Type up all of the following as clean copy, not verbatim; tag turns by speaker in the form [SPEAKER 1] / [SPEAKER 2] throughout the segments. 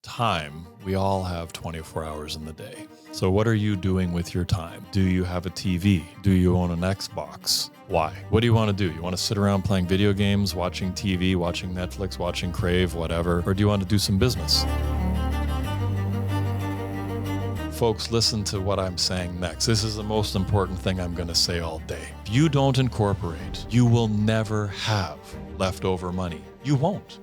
[SPEAKER 1] time, we all have 24 hours in the day. So what are you doing with your time? Do you have a TV? Do you own an Xbox? Why? What do you want to do? You want to sit around playing video games, watching TV, watching Netflix, watching Crave, whatever? Or do you want to do some business? Folks, listen to what I'm saying next. This is the most important thing I'm going to say all day. If you don't incorporate, you will never have leftover money. You won't.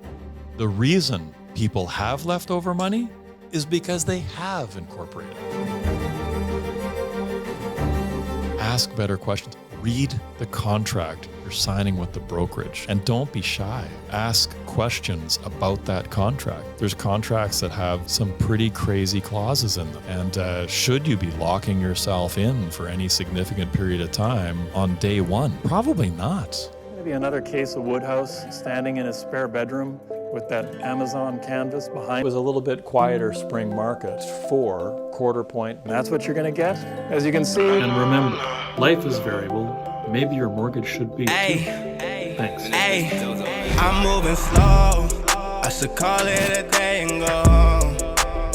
[SPEAKER 1] The reason people have leftover money is because they have incorporated. Ask better questions. Read the contract you're signing with the brokerage, and don't be shy. Ask questions about that contract. There's contracts that have some pretty crazy clauses in them. And should you be locking yourself in for any significant period of time on day one? Probably not. Maybe another case of Woodhouse standing in his spare bedroom with that Amazon canvas behind. It was a little bit quieter spring market, 4 quarter point. And that's what you're going to get, as you can see.
[SPEAKER 2] And remember, life is variable. Maybe your mortgage should be too. Thanks.
[SPEAKER 3] I'm moving slow. I should call it a day and go.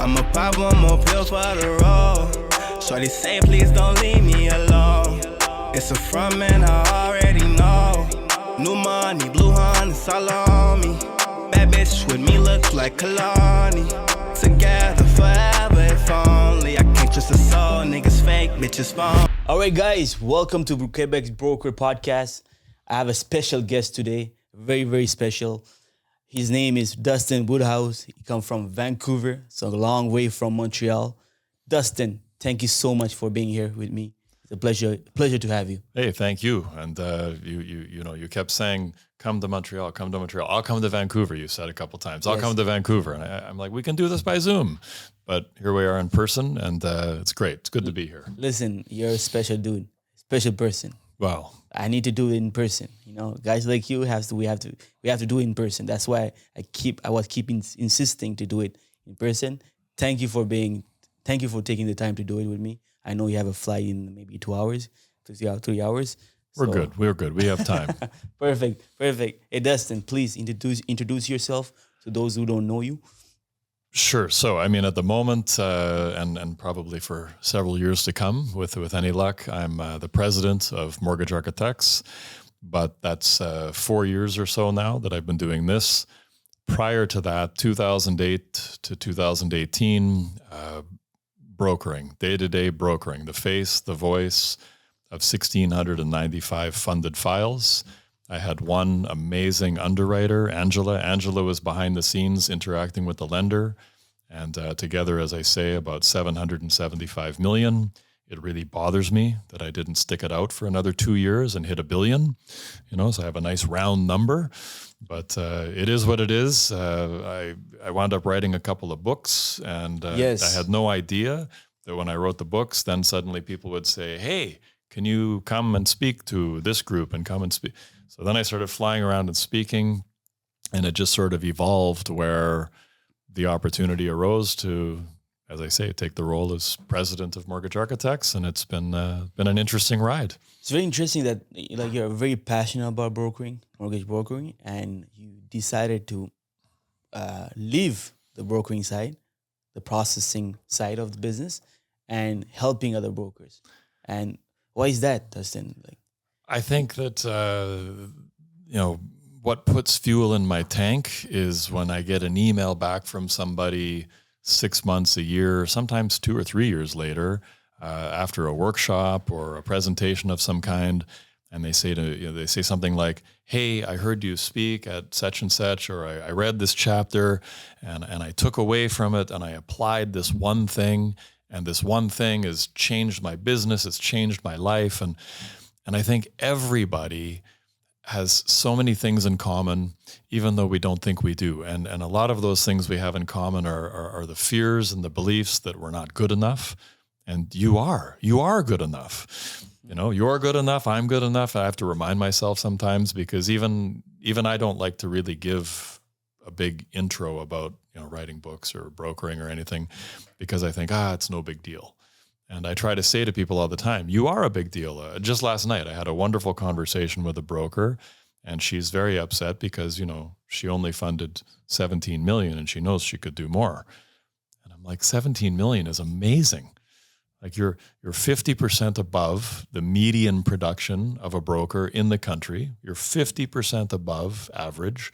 [SPEAKER 3] I'ma pop one more pill for the road. Shorty say, please don't leave me alone. It's a front man, I already know. New money, blue honey, all on me. Bad bitch with me looks like Kalani. Together forever if only. I can't trust a soul, niggas fake, bitches phone.
[SPEAKER 4] Alright guys, welcome to Quebec's Broker Podcast. I have a special guest today, very, very special. His name is Dustan Woodhouse. He comes from Vancouver, so a long way from Montreal. Dustan, thank you so much for being here with me. It's a pleasure to have you.
[SPEAKER 1] Hey, thank you. And you kept saying, come to Montreal, come to Montreal. I'll come to Vancouver, you said a couple times. I'll come to Vancouver. And I'm like, we can do this by Zoom. But here we are in person, and it's great. It's good to be here.
[SPEAKER 4] Listen, you're a special dude, special person.
[SPEAKER 1] Wow.
[SPEAKER 4] I need to do it in person. You know, guys like you we have to do it in person. That's why I was keeping insisting to do it in person. Thank you for taking the time to do it with me. I know you have a flight in maybe 2 hours, 3 hours.
[SPEAKER 1] We're good. We have time.
[SPEAKER 4] Perfect. Hey, Dustan, please introduce yourself to those who don't know you.
[SPEAKER 1] Sure. So, I mean, at the moment, and probably for several years to come, with any luck, I'm the president of Mortgage Architects. But that's 4 years or so now that I've been doing this. Prior to that, 2008 to 2018, brokering, day-to-day brokering, the face, the voice of 1,695 funded files. I had one amazing underwriter, Angela. Angela was behind the scenes interacting with the lender. And together, as I say, about 775 million. It really bothers me that I didn't stick it out for another 2 years and hit $1 billion. So I have a nice round number. But it is what it is. I wound up writing a couple of books, and I had no idea that when I wrote the books, then suddenly people would say, hey, can you come and speak to this group and come and speak? So then I started flying around and speaking, and it just sort of evolved where the opportunity arose to, as I say, take the role as president of Mortgage Architects, and it's been an interesting ride.
[SPEAKER 4] It's very interesting that you're very passionate about mortgage brokering, and you decided to leave the brokering side, the processing side of the business, and helping other brokers. And why is that, Dustan?
[SPEAKER 1] I think that what puts fuel in my tank is when I get an email back from somebody 6 months, a year, sometimes 2 or 3 years later, after a workshop or a presentation of some kind, and they say something like, "Hey, I heard you speak at such and such, or I read this chapter, and I took away from it, and I applied this one thing, and this one thing has changed my business, it's changed my life," and I think everybody has so many things in common, even though we don't think we do. And a lot of those things we have in common are the fears and the beliefs that we're not good enough. And you are good enough. You're good enough. I'm good enough. I have to remind myself sometimes, because even I don't like to really give a big intro about, writing books or brokering or anything, because I think, it's no big deal. And I try to say to people all the time, you are a big deal. Just last night, I had a wonderful conversation with a broker, and she's very upset because, she only funded 17 million and she knows she could do more. I'm like, 17 million is amazing. Like you're 50% above the median production of a broker in the country. You're 50% above average,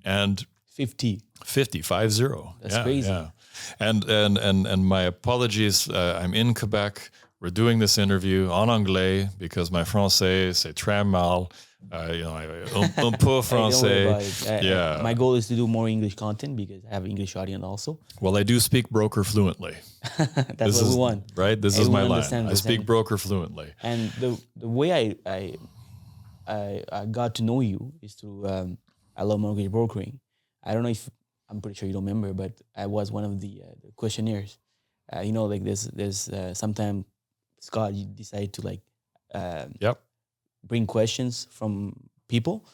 [SPEAKER 1] and
[SPEAKER 4] 50.
[SPEAKER 1] 50.
[SPEAKER 4] That's crazy.
[SPEAKER 1] Yeah. And my apologies. I'm in Quebec. We're doing this interview en anglais because my français c'est très mal. Un peu français.
[SPEAKER 4] Yeah. My goal is to do more English content because I have an English audience also.
[SPEAKER 1] Well, I do speak broker fluently.
[SPEAKER 4] That's what we want.
[SPEAKER 1] Right? This
[SPEAKER 4] Everyone
[SPEAKER 1] is my line. I speak broker fluently.
[SPEAKER 4] And the way I got to know you is through I love mortgage brokering. I don't know if I'm pretty sure you don't remember, but I was one of the questionnaires. Like there's sometimes Scott, you decide to like bring questions from people,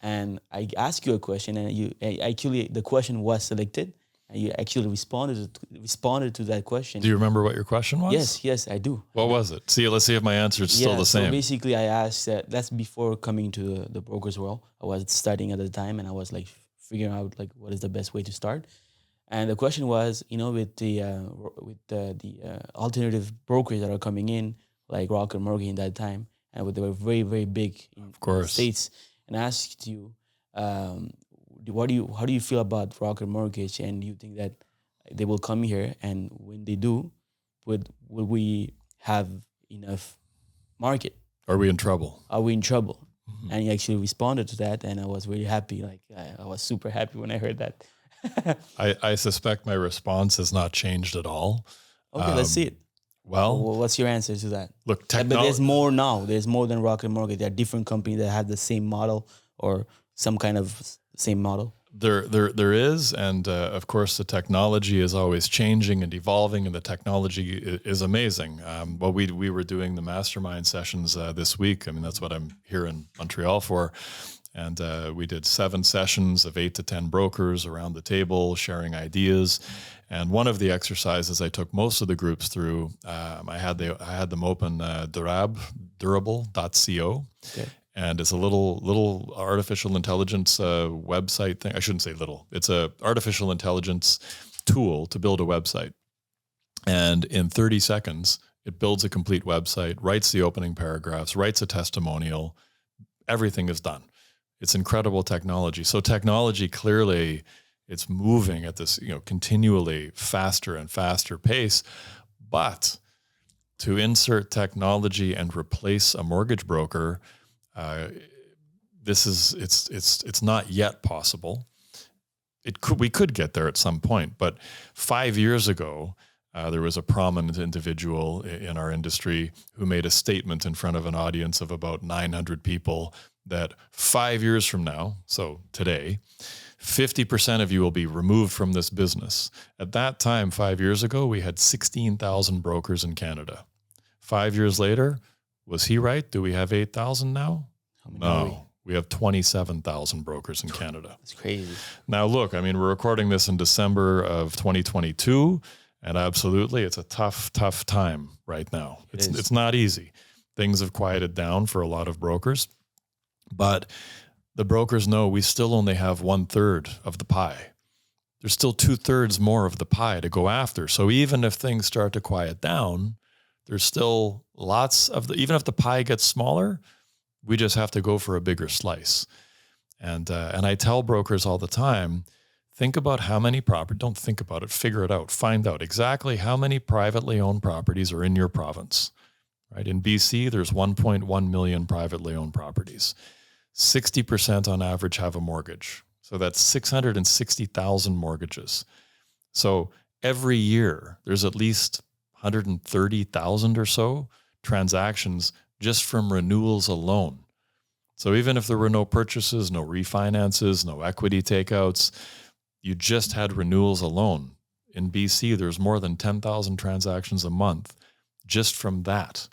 [SPEAKER 4] and I ask you a question, and the question was selected, and you actually responded to that question.
[SPEAKER 1] Do you remember what your question was?
[SPEAKER 4] Yes, I do.
[SPEAKER 1] What was it? Let's see if my answer is still the same.
[SPEAKER 4] So basically, I asked that's before coming to the brokers world. I was studying at the time, and I was like figuring out like what is the best way to start. And the question was, with the alternative brokers that are coming in, like Rocket Mortgage in that time, and they were very, very big in the States. And I asked you, how do you feel about Rocket Mortgage? And do you think that they will come here? And when they do, will we have enough market?
[SPEAKER 1] Are we in trouble?
[SPEAKER 4] Mm-hmm. And he actually responded to that, and I was really happy. Like I was super happy when I heard that.
[SPEAKER 1] I suspect my response has not changed at all.
[SPEAKER 4] Okay, let's see it.
[SPEAKER 1] Well,
[SPEAKER 4] what's your answer to that?
[SPEAKER 1] Look,
[SPEAKER 4] but there's more now. There's more than Rocket Mortgage. There are different companies that have the same model or some kind of same model.
[SPEAKER 1] There is, and of course, the technology is always changing and evolving, and the technology is amazing. We were doing the mastermind sessions this week. I mean, that's what I'm here in Montreal for. And we did 7 sessions of 8 to 10 brokers around the table sharing ideas. And one of the exercises I took most of the groups through, I had them open durable.co. Okay. And it's a little artificial intelligence website thing. I shouldn't say little. It's a artificial intelligence tool to build a website. And in 30 seconds, it builds a complete website, writes the opening paragraphs, writes a testimonial. Everything is done. It's incredible technology. So technology, clearly, it's moving at this, continually faster and faster pace. But to insert technology and replace a mortgage broker, it's not yet possible. We could get there at some point, but 5 years ago, there was a prominent individual in our industry who made a statement in front of an audience of about 900 people that 5 years from now, so today, 50% of you will be removed from this business. At that time, 5 years ago, we had 16,000 brokers in Canada. 5 years later, was he right? Do we have 8,000 now? No, we have 27,000 brokers in Canada.
[SPEAKER 4] That's crazy.
[SPEAKER 1] Now, look, I mean, we're recording this in December of 2022, and absolutely, it's a tough time right now. It's not easy. Things have quieted down for a lot of brokers, but the brokers know we still only have 1/3 of the pie. There's still 2/3 more of the pie to go after. So even if things start to quiet down, there's still lots of even if the pie gets smaller, we just have to go for a bigger slice. And I tell brokers all the time, think about how many properties, don't think about it, figure it out, find out exactly how many privately owned properties are in your province, right? In BC, there's 1.1 million privately owned properties. 60% on average have a mortgage. So that's 660,000 mortgages. So every year, there's at least 130,000 or so transactions just from renewals alone. So even if there were no purchases, no refinances, no equity takeouts, you just had renewals alone. In BC, there's more than 10,000 transactions a month just from that.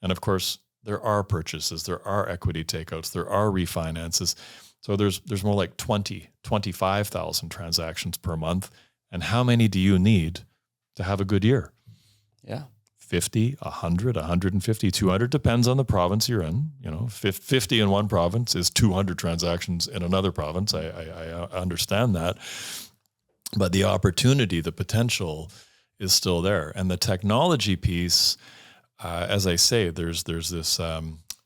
[SPEAKER 1] And of course, there are purchases, there are equity takeouts, there are refinances. So there's more like 25,000 transactions per month. And how many do you need to have a good year?
[SPEAKER 4] Yeah.
[SPEAKER 1] 50, 100, 150, 200, depends on the province you're in. 50 in one province is 200 transactions in another province. I understand that. But the opportunity, the potential is still there. And the technology piece, as I say, there's this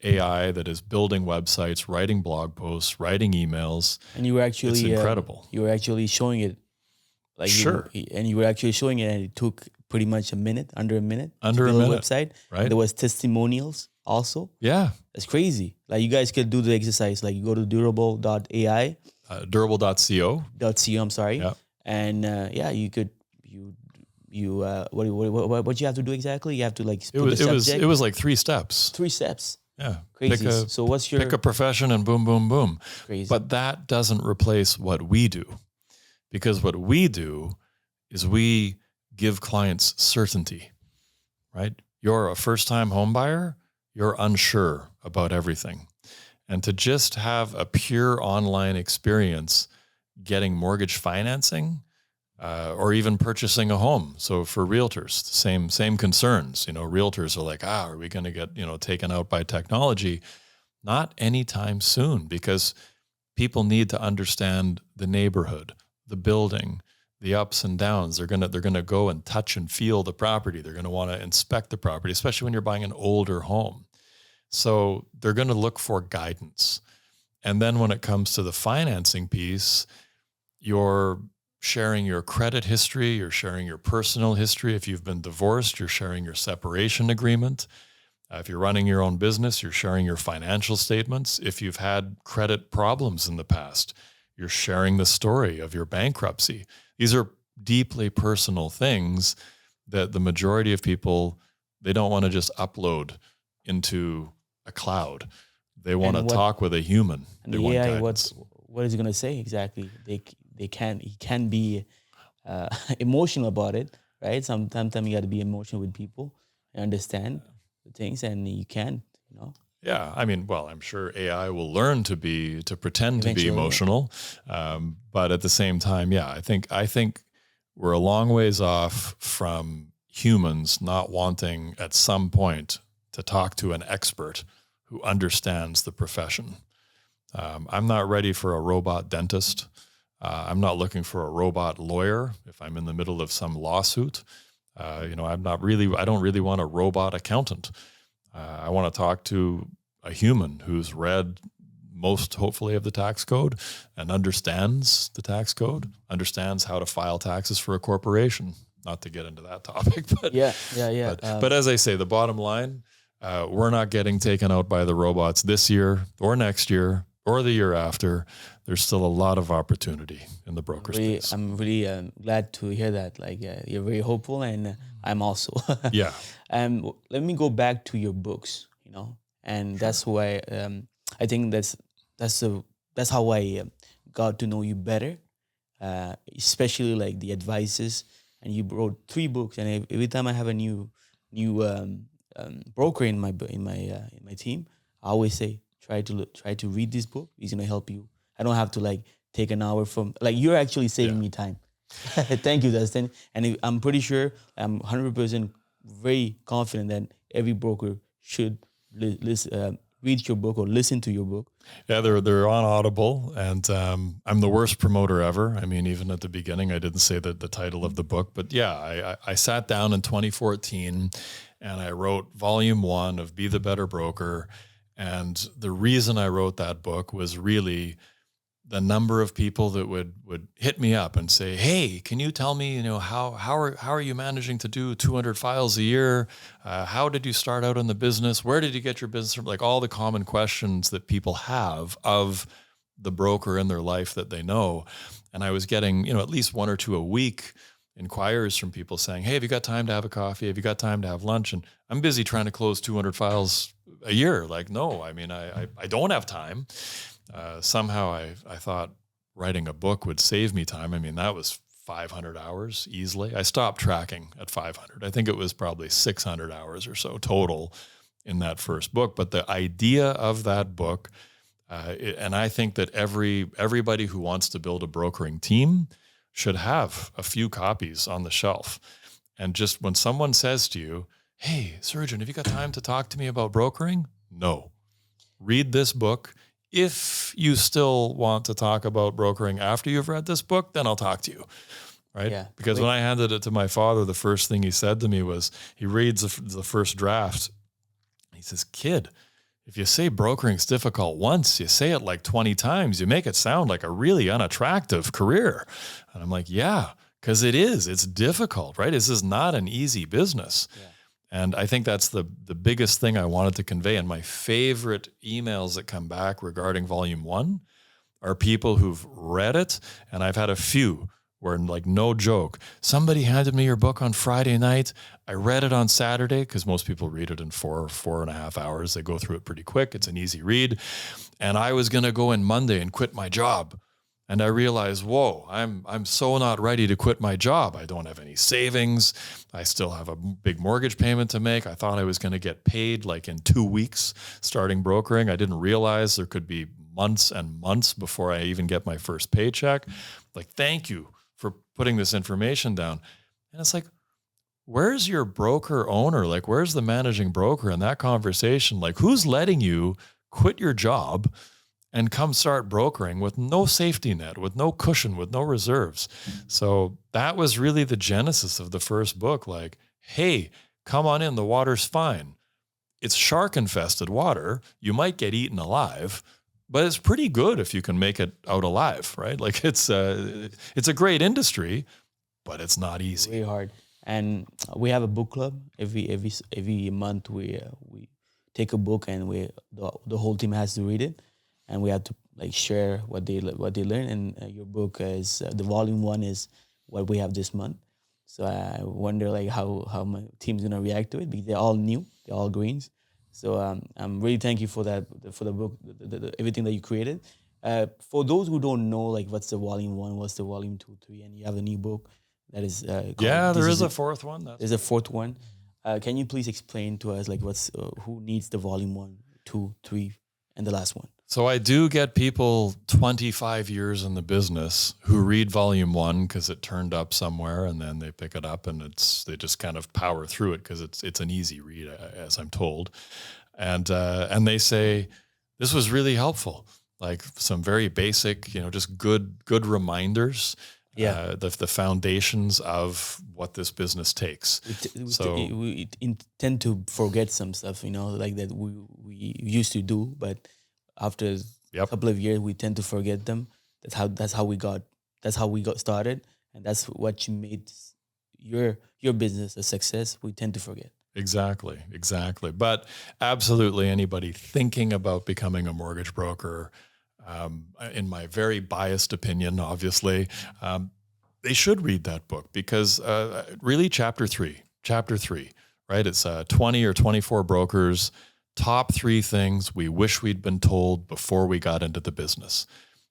[SPEAKER 1] AI that is building websites, writing blog posts, writing emails.
[SPEAKER 4] And you were actually
[SPEAKER 1] it's incredible.
[SPEAKER 4] You were actually showing it, like
[SPEAKER 1] sure.
[SPEAKER 4] You were actually showing it, and it took pretty much under a minute
[SPEAKER 1] to
[SPEAKER 4] build
[SPEAKER 1] a minute,
[SPEAKER 4] website.
[SPEAKER 1] Right.
[SPEAKER 4] There was testimonials also.
[SPEAKER 1] Yeah,
[SPEAKER 4] that's crazy. Like you guys could do the exercise. Like you go to durable.ai,
[SPEAKER 1] durable.co.
[SPEAKER 4] I'm sorry.
[SPEAKER 1] Yeah.
[SPEAKER 4] And you could what you have to do exactly? You have to like
[SPEAKER 1] it was like 3 steps.
[SPEAKER 4] 3 steps.
[SPEAKER 1] Yeah.
[SPEAKER 4] Crazy. So what's your
[SPEAKER 1] pick a profession and boom, boom, boom.
[SPEAKER 4] Crazy.
[SPEAKER 1] But that doesn't replace what we do, because what we do is we give clients certainty, right? You're a first-time home buyer, you're unsure about everything. And to just have a pure online experience getting mortgage financing, or even purchasing a home. So for realtors, same concerns. Realtors are like, are we going to get, taken out by technology? Not anytime soon, because people need to understand the neighborhood, the building, the ups and downs. They're gonna go and touch and feel the property. They're gonna want to inspect the property, especially when you're buying an older home. So they're going to look for guidance. And then when it comes to the financing piece, you're sharing your credit history, you're sharing your personal history. If you've been divorced, you're sharing your separation agreement. If you're running your own business, you're sharing your financial statements. If you've had credit problems in the past, you're sharing the story of your bankruptcy. These are deeply personal things that the majority of people, they don't want to just upload into a cloud. They want to talk with a human.
[SPEAKER 4] And the AI, what is it going to say exactly? He can be emotional about it, right? Sometimes you got to be emotional with people and understand the things, and you can,
[SPEAKER 1] Yeah, I mean, well, I'm sure AI will learn to pretend to be emotional, but at the same time, yeah, I think we're a long ways off from humans not wanting at some point to talk to an expert who understands the profession. I'm not ready for a robot dentist. I'm not looking for a robot lawyer if I'm in the middle of some lawsuit. I don't really want a robot accountant. I want to talk to a human who's read most, hopefully, of the tax code and understands the tax code, understands how to file taxes for a corporation. Not to get into that topic, but
[SPEAKER 4] yeah.
[SPEAKER 1] But as I say, the bottom line, we're not getting taken out by the robots this year or next year or the year after. There's still a lot of opportunity in the broker space.
[SPEAKER 4] I'm really glad to hear that. Like you're very hopeful, and I'm also.
[SPEAKER 1] Yeah.
[SPEAKER 4] Let me go back to your books. And that's why I think that's how I got to know you better, especially like the advices. And you wrote 3 books, and every time I have a new broker in my team, I always say try to read this book. It's gonna help you. I don't have to like take an hour from you're actually saving me time. Thank you, Dustin. And I'm pretty sure, I'm 100% very confident that every broker should read your book or listen to your book.
[SPEAKER 1] Yeah, they're on Audible, and I'm the worst promoter ever. I mean, even at the beginning, I didn't say the title of the book, but yeah, I sat down in 2014 and I wrote volume 1 of Be the Better Broker. And the reason I wrote that book was really the number of people that would hit me up and say, "Hey, can you tell me, how are you managing to do 200 files a year? How did you start out in the business? Where did you get your business from?" Like all the common questions that people have of the broker in their life that they know. And I was getting, at least 1 or 2 a week inquiries from people saying, "Hey, have you got time to have a coffee? Have you got time to have lunch?" And I'm busy trying to close 200 files a year. Like, no, I mean, I don't have time. Somehow I thought writing a book would save me time. I mean, that was 500 hours easily. I stopped tracking at 500. I think it was probably 600 hours or so total in that first book. But the idea of that book, and I think that everybody who wants to build a brokering team should have a few copies on the shelf. And just when someone says to you, "Hey, surgeon, have you got time to talk to me about brokering?" No. Read this book. If you still want to talk about brokering after you've read this book, then I'll talk to you. right?
[SPEAKER 4] Yeah.
[SPEAKER 1] Because when I handed it to my father, the first thing he said to me was, he reads the first draft. He says, "Kid, if you say brokering's difficult once, you say it like 20 times, you make it sound like a really unattractive career." And I'm like, yeah, because it is. It's difficult, right? This is not an easy business. Yeah. And I think that's the biggest thing I wanted to convey. And my favorite emails that come back regarding volume 1 are people who've read it. And I've had a few where, like, no joke, somebody handed me your book on Friday night. I read it on Saturday, because most people read it in 4.5 hours. They go through it pretty quick. It's an easy read. And I was going to go in Monday and quit my job. And I realized, whoa, I'm so not ready to quit my job. I don't have any savings. I still have a big mortgage payment to make. I thought I was going to get paid like in 2 weeks starting brokering. I didn't realize there could be months and months before I even get my first paycheck. Like, thank you for putting this information down. And it's like, where's your broker owner? Like, where's the managing broker in that conversation? Like, who's letting you quit your job and come start brokering with no safety net, with no cushion, with no reserves? So that was really the genesis of the first book. Like, hey, come on in, the water's fine. It's shark-infested water. You might get eaten alive, but it's pretty good if you can make it out alive, right? Like, it's a great industry, but it's not easy.
[SPEAKER 4] Very hard. And we have a book club. Every month we take a book, and the whole team has to read it. And we had to like share what they learn. And your book is the volume 1 is what we have this month. So I wonder like how my team's gonna react to it, because they're all new, they're all greens. So I'm really thank you for that, for the book, everything that you created. For those who don't know, like, what's the volume 1, what's the volume 2, 3, and you have a new book that is
[SPEAKER 1] there is a fourth one.
[SPEAKER 4] There's a fourth one. Can you please explain to us like what's who needs the volume 1, 2, 3, and the last one?
[SPEAKER 1] So I do get people 25 years in the business who read volume 1 because it turned up somewhere, and then they pick it up and they just kind of power through it because it's an easy read, as I'm told. And they say, this was really helpful. Like, some very basic, just good reminders. Yeah. The foundations of what this business takes.
[SPEAKER 4] We tend to forget some stuff, like that we used to do, but after a couple of years, we tend to forget them. That's how we got started, and that's what you made your business a success. We tend to forget.
[SPEAKER 1] Exactly. But absolutely, anybody thinking about becoming a mortgage broker, in my very biased opinion, obviously, they should read that book, because really chapter 3, right? It's 20 or 24 brokers, top 3 things we wish we'd been told before we got into the business.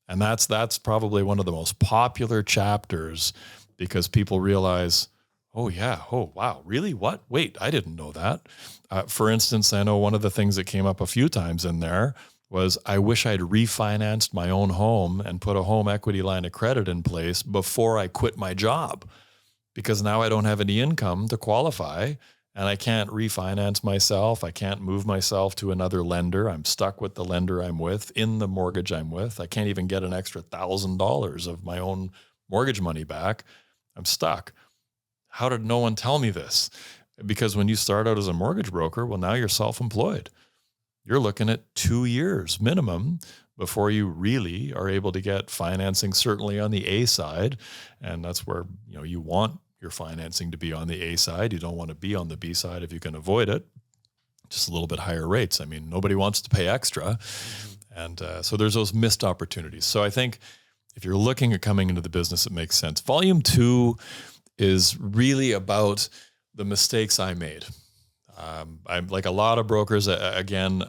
[SPEAKER 1] And that's probably one of the most popular chapters, because people realize, oh yeah, oh wow, really? What? Wait, I didn't know that. For instance, I know one of the things that came up a few times in there was, I wish I'd refinanced my own home and put a home equity line of credit in place before I quit my job, because now I don't have any income to qualify, and I can't refinance myself. I can't move myself to another lender. I'm stuck with the lender I'm with in the mortgage I'm with. I can't even get an extra $1,000 of my own mortgage money back. I'm stuck. How did no one tell me this? Because when you start out as a mortgage broker, well, now you're self-employed. You're looking at 2 years minimum before you really are able to get financing, certainly on the A side. And that's where, you want your financing to be on the A side. You don't want to be on the B side if you can avoid it. Just a little bit higher rates. I mean, nobody wants to pay extra. And so there's those missed opportunities. So I think if you're looking at coming into the business, it makes sense. Volume 2 is really about the mistakes I made. I'm like a lot of brokers, again,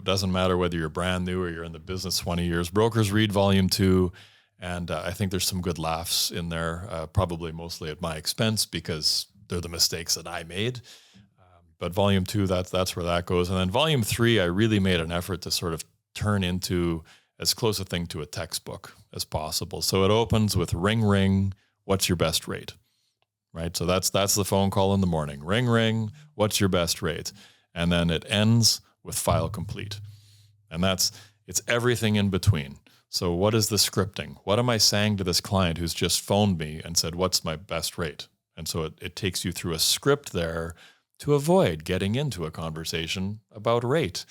[SPEAKER 1] doesn't matter whether you're brand new or you're in the business 20 years, brokers read volume 2. And I think there's some good laughs in there, probably mostly at my expense, because they're the mistakes that I made. But volume 2, that's where that goes. And then volume 3, I really made an effort to sort of turn into as close a thing to a textbook as possible. So it opens with ring, ring, what's your best rate? Right? So that's the phone call in the morning. Ring, ring, what's your best rate? And then it ends with file complete. And it's everything in between. So what is the scripting? What am I saying to this client who's just phoned me and said, what's my best rate? And so it takes you through a script there to avoid getting into a conversation about rate.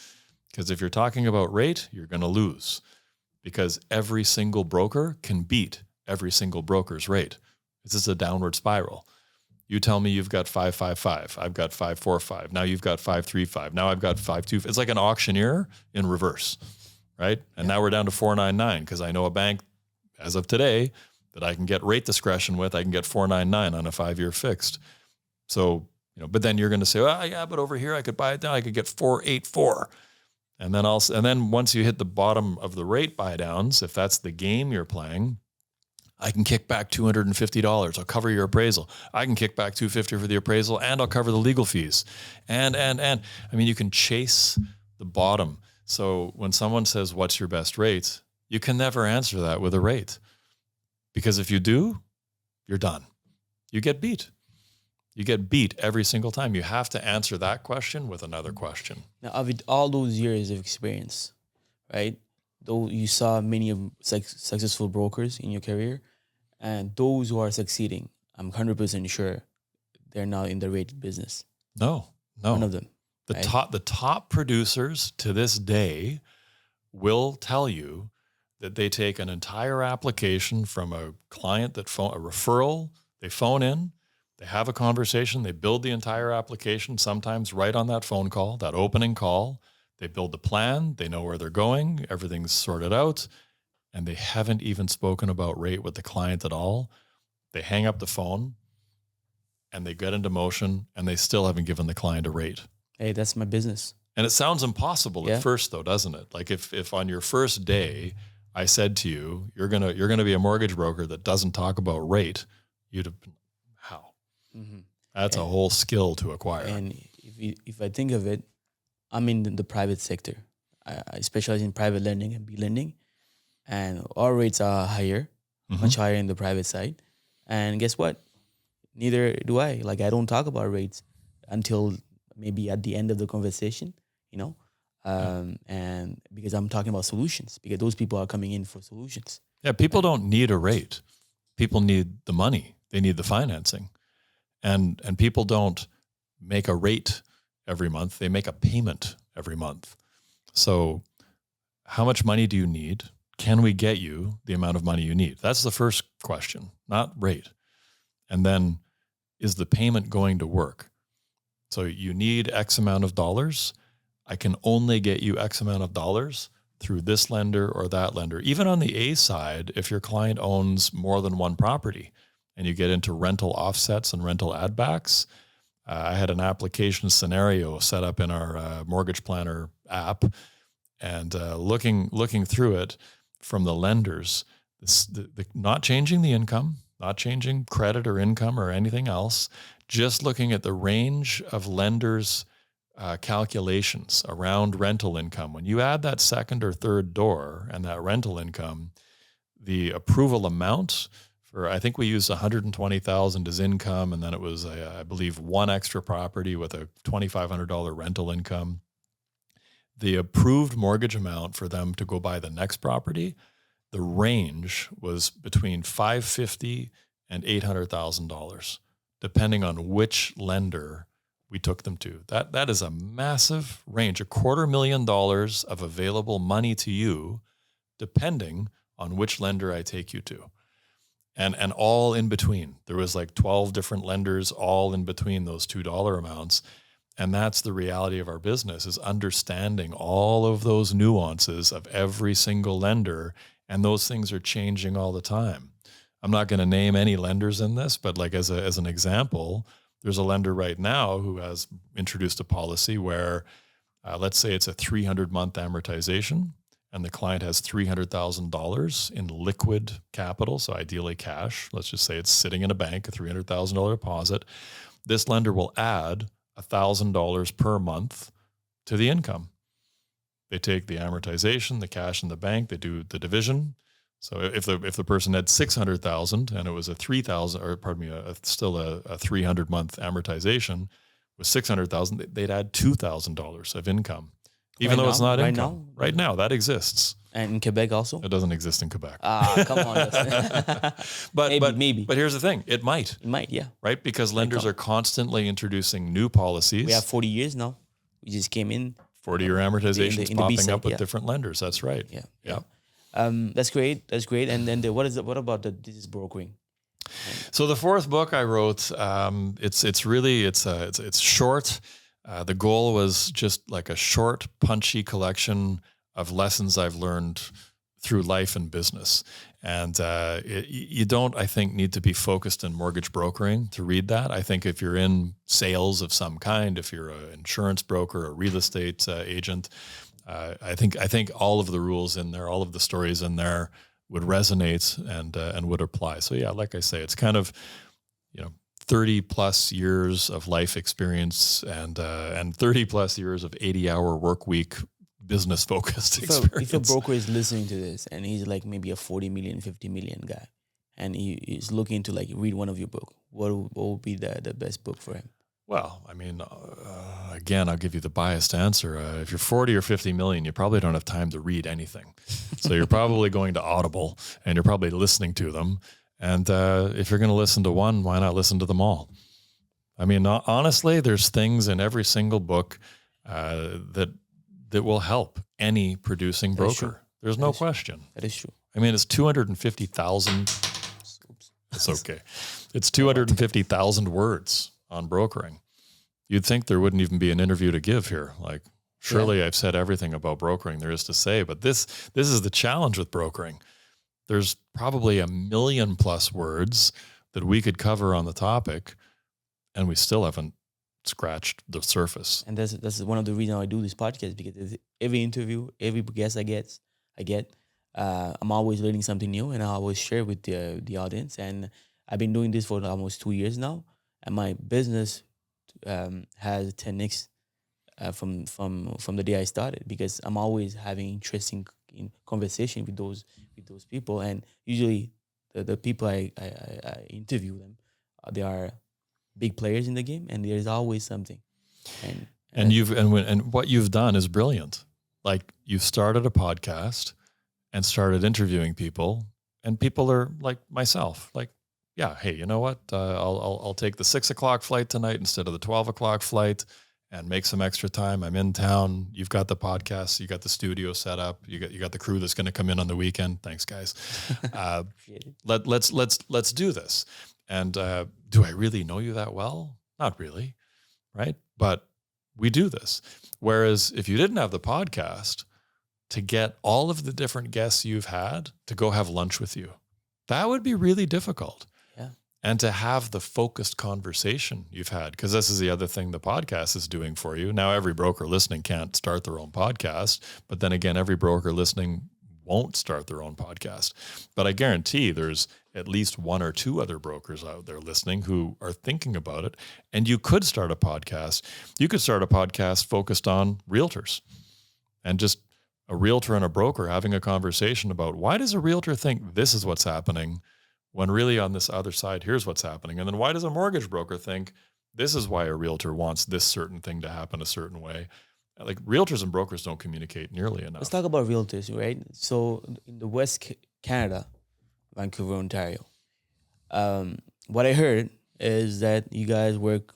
[SPEAKER 1] Because if you're talking about rate, you're going to lose, because every single broker can beat every single broker's rate. This is a downward spiral. You tell me you've got 555. I've got 545. Now you've got 535. Now I've got 525. It's like an auctioneer in reverse, right? And now we're down to 499 because I know a bank as of today that I can get rate discretion with. I can get 499 on a 5-year fixed. So, but then you're going to say, oh yeah, but over here I could buy it down. I could get 484. And then once you hit the bottom of the rate buy downs, if that's the game you're playing, I can kick back $250. I'll cover your appraisal. I can kick back $250 for the appraisal, and I'll cover the legal fees. And I mean, you can chase the bottom. So when someone says, what's your best rate? You can never answer that with a rate, because if you do, you're done. You get beat. You get beat every single time. You have to answer that question with another question.
[SPEAKER 4] Now, of all those years of experience, right? Though you saw many of successful brokers in your career, and those who are succeeding, I'm 100% sure they're now in the rated business.
[SPEAKER 1] No.
[SPEAKER 4] None of them.
[SPEAKER 1] The top producers to this day will tell you that they take an entire application from a client a referral, they phone in, they have a conversation, they build the entire application, sometimes right on that phone call, that opening call. They build the plan, they know where they're going, everything's sorted out, and they haven't even spoken about rate with the client at all. They hang up the phone and they get into motion, and they still haven't given the client a rate.
[SPEAKER 4] Hey, that's my business.
[SPEAKER 1] And it sounds impossible at first though, doesn't it? Like if on your first day I said to you, you're gonna be a mortgage broker that doesn't talk about rate, you'd have been, how? Mm-hmm. That's a whole skill to acquire.
[SPEAKER 4] And if I think of it, I'm in the private sector. I specialize in private lending and B-lending. And our rates are higher, much higher in the private side. And guess what? Neither do I. Like, I don't talk about rates until maybe at the end of the conversation, and because I'm talking about solutions, because those people are coming in for solutions.
[SPEAKER 1] Yeah, people don't need a rate. People need the money. They need the financing. And people don't make a rate every month. They make a payment every month. So how much money do you need? Can we get you the amount of money you need? That's the first question, not rate. And then, is the payment going to work? So you need X amount of dollars. I can only get you X amount of dollars through this lender or that lender. Even on the A side, if your client owns more than one property and you get into rental offsets and rental add backs, I had an application scenario set up in our mortgage planner app, and looking through it from the lenders, not changing the income, not changing credit or income or anything else, just looking at the range of lenders' calculations around rental income. When you add that second or third door and that rental income, the approval amount for, I think we used $120,000 as income, and then it was, I believe, one extra property with a $2,500 rental income. The approved mortgage amount for them to go buy the next property, the range was between $550,000 and $800,000, depending on which lender we took them to. That is a massive range, $250,000 of available money to you, depending on which lender I take you to. And all in between. There was like 12 different lenders all in between those $2 amounts. And that's the reality of our business, is understanding all of those nuances of every single lender. And those things are changing all the time. I'm not going to name any lenders in this, but like as an example, there's a lender right now who has introduced a policy where, let's say it's a 300-month amortization, and the client has $300,000 in liquid capital, so ideally cash. Let's just say it's sitting in a bank, a $300,000 deposit. This lender will add $1,000 per month to the income. They take the amortization, the cash in the bank, they do the division. So if the person had $600,000 and it was a 300-month amortization with $600,000, they'd add $2,000 of income. Even though it's not
[SPEAKER 4] right
[SPEAKER 1] income.
[SPEAKER 4] now?
[SPEAKER 1] Right now, that exists.
[SPEAKER 4] And in Quebec also?
[SPEAKER 1] It doesn't exist in Quebec.
[SPEAKER 4] Come on. Maybe.
[SPEAKER 1] But here's the thing. It might.
[SPEAKER 4] It might, yeah.
[SPEAKER 1] Right? Because lenders are constantly introducing new policies.
[SPEAKER 4] We have 40 years now. We just came in.
[SPEAKER 1] 40-year amortizations
[SPEAKER 4] in the
[SPEAKER 1] popping
[SPEAKER 4] B-side,
[SPEAKER 1] up with different lenders. That's right.
[SPEAKER 4] Yeah. That's great. And then what about the disease brokering?
[SPEAKER 1] So the fourth book I wrote, it's short. The goal was just like a short, punchy collection of lessons I've learned through life and business. And you don't, I think, need to be focused in mortgage brokering to read that. I think if you're in sales of some kind, if you're an insurance broker, a real estate agent, I think all of the rules in there, all of the stories in there would resonate and would apply. So yeah, like I say, it's kind of 30 plus years of life experience and 30 plus years of 80-hour work week business focused experience.
[SPEAKER 4] If a broker is listening to this and he's like maybe a 40 million, 50 million guy, and he's looking to like read one of your book, what would be the best book for him?
[SPEAKER 1] Well, I mean, again, I'll give you the biased answer. If you're 40 or 50 million, you probably don't have time to read anything. So you're probably going to Audible and you're probably listening to them. And if you're going to listen to one, why not listen to them all? I mean, honestly, there's things in every single book that will help any producing broker. There's no question.
[SPEAKER 4] That is true.
[SPEAKER 1] I mean, it's 250,000. It's okay. It's 250,000 words on brokering. You'd think there wouldn't even be an interview to give here. Like, surely I've said everything about brokering there is to say, but this is the challenge with brokering. There's probably 1 million plus words that we could cover on the topic, and we still haven't scratched the surface.
[SPEAKER 4] And that's one of the reasons I do this podcast, because every interview, every guest I get, I'm always learning something new, and I always share with the audience. And I've been doing this for almost 2 years now, and my business has 10x from the day I started, because I'm always having interesting conversation with those people, and usually the people I interview them, they are big players in the game, and there's always something.
[SPEAKER 1] And what you've done is brilliant. Like, you've started a podcast and started interviewing people, and people are like myself, like, yeah, hey, you know what? I'll take the 6 o'clock flight tonight instead of the 12 o'clock flight and make some extra time. I'm in town. You've got the podcast. You got the studio set up. You got the crew that's going to come in on the weekend. Thanks, guys. Let's do this. And do I really know you that well? Not really, right? But we do this. Whereas if you didn't have the podcast, to get all of the different guests you've had to go have lunch with you, that would be really difficult.
[SPEAKER 4] Yeah.
[SPEAKER 1] And to have the focused conversation you've had, because this is the other thing the podcast is doing for you. Now, every broker listening can't start their own podcast, but then again, every broker listening won't start their own podcast. But I guarantee there's at least 1 or 2 other brokers out there listening who are thinking about it. And you could start a podcast. You could start a podcast focused on realtors, and just a realtor and a broker having a conversation about, why does a realtor think this is what's happening when really on this other side, here's what's happening? And then why does a mortgage broker think this is why a realtor wants this certain thing to happen a certain way? Like, realtors and brokers don't communicate nearly enough.
[SPEAKER 4] Let's talk about realtors, right? So in the West Canada, Vancouver, Ontario, what I heard is that you guys work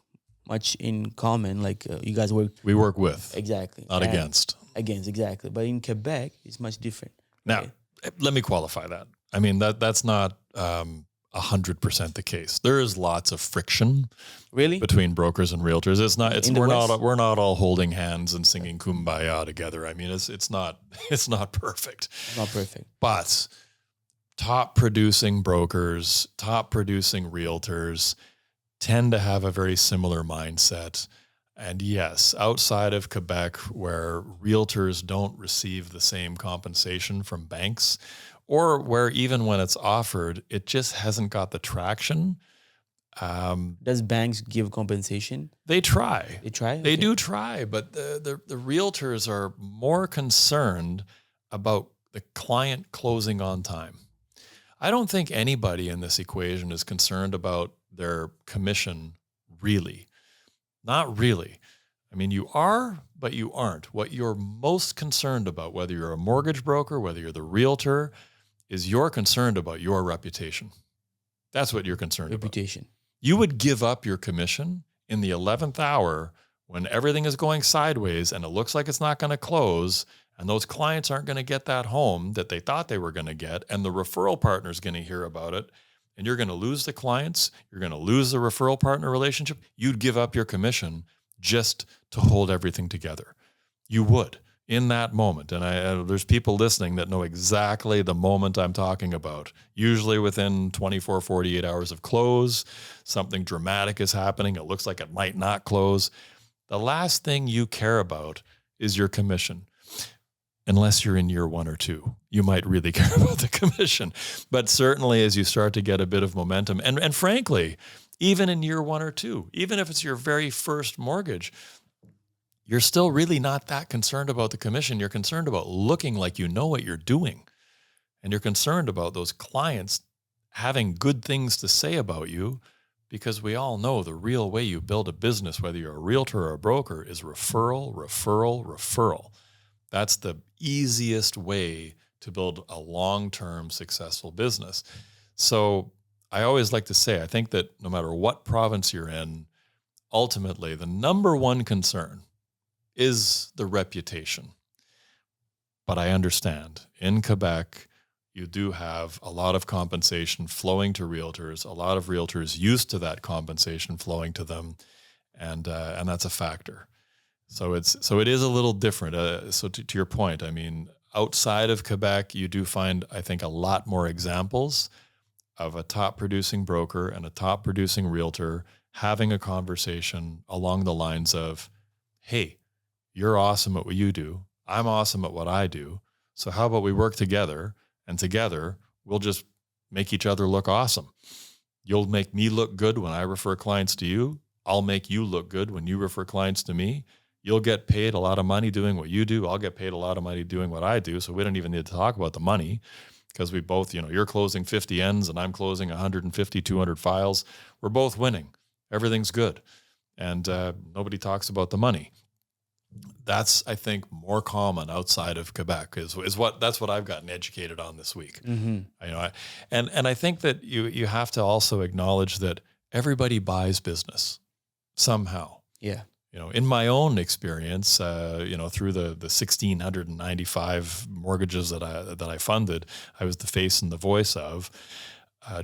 [SPEAKER 4] much in common. Like you guys work.
[SPEAKER 1] We work with.
[SPEAKER 4] Exactly.
[SPEAKER 1] Not against.
[SPEAKER 4] Against, exactly. But in Quebec, it's much different.
[SPEAKER 1] Now,
[SPEAKER 4] right?
[SPEAKER 1] Let me qualify that. I mean, that's not 100% the case. There is lots of friction,
[SPEAKER 4] really,
[SPEAKER 1] between brokers and realtors. It's not. We're not all holding hands and singing "Kumbaya" together. I mean, it's not perfect.
[SPEAKER 4] It's not perfect.
[SPEAKER 1] But top producing brokers, top producing realtors tend to have a very similar mindset. And yes, outside of Quebec, where realtors don't receive the same compensation from banks, or where even when it's offered, it just hasn't got the traction.
[SPEAKER 4] Does banks give compensation?
[SPEAKER 1] They try.
[SPEAKER 4] They try?
[SPEAKER 1] They do try, but the realtors are more concerned about the client closing on time. I don't think anybody in this equation is concerned about their commission, really. Not really. I mean, you are, but you aren't. What you're most concerned about, whether you're a mortgage broker, whether you're the realtor, is you're concerned about your reputation. That's what you're concerned about.
[SPEAKER 4] Reputation.
[SPEAKER 1] You would give up your commission in the 11th hour when everything is going sideways and it looks like it's not going to close, and those clients aren't going to get that home that they thought they were going to get, and the referral partner is going to hear about it, and you're going to lose the clients, you're going to lose the referral partner relationship. You'd give up your commission just to hold everything together. You would in that moment. And there's people listening that know exactly the moment I'm talking about. Usually within 24, 48 hours of close, something dramatic is happening. It looks like it might not close. The last thing you care about is your commission. Unless you're in year 1 or 2, you might really care about the commission. But certainly as you start to get a bit of momentum, and frankly, even in year 1 or 2, even if it's your very first mortgage, you're still really not that concerned about the commission. You're concerned about looking like you know what you're doing. And you're concerned about those clients having good things to say about you, because we all know the real way you build a business, whether you're a realtor or a broker, is referral, referral, referral. That's the easiest way to build a long-term successful business. So I always like to say, I think that no matter what province you're in, ultimately the number one concern is the reputation. But I understand in Quebec, you do have a lot of compensation flowing to realtors, a lot of realtors used to that compensation flowing to them, and that's a factor. So it is a little different. So to your point, I mean, outside of Quebec, you do find, I think, a lot more examples of a top producing broker and a top producing realtor having a conversation along the lines of, hey, you're awesome at what you do. I'm awesome at what I do. So how about we work together, and together we'll just make each other look awesome. You'll make me look good when I refer clients to you. I'll make you look good when you refer clients to me. You'll get paid a lot of money doing what you do. I'll get paid a lot of money doing what I do. So we don't even need to talk about the money, because we both, you're closing 50 ends and I'm closing 150, 200 files. We're both winning. Everything's good. And nobody talks about the money. That's, I think, more common outside of Quebec that's what I've gotten educated on this week. Mm-hmm. And I think that you have to also acknowledge that everybody buys business somehow.
[SPEAKER 4] Yeah.
[SPEAKER 1] In my own experience, through the 1,695 mortgages that I funded, I was the face and the voice of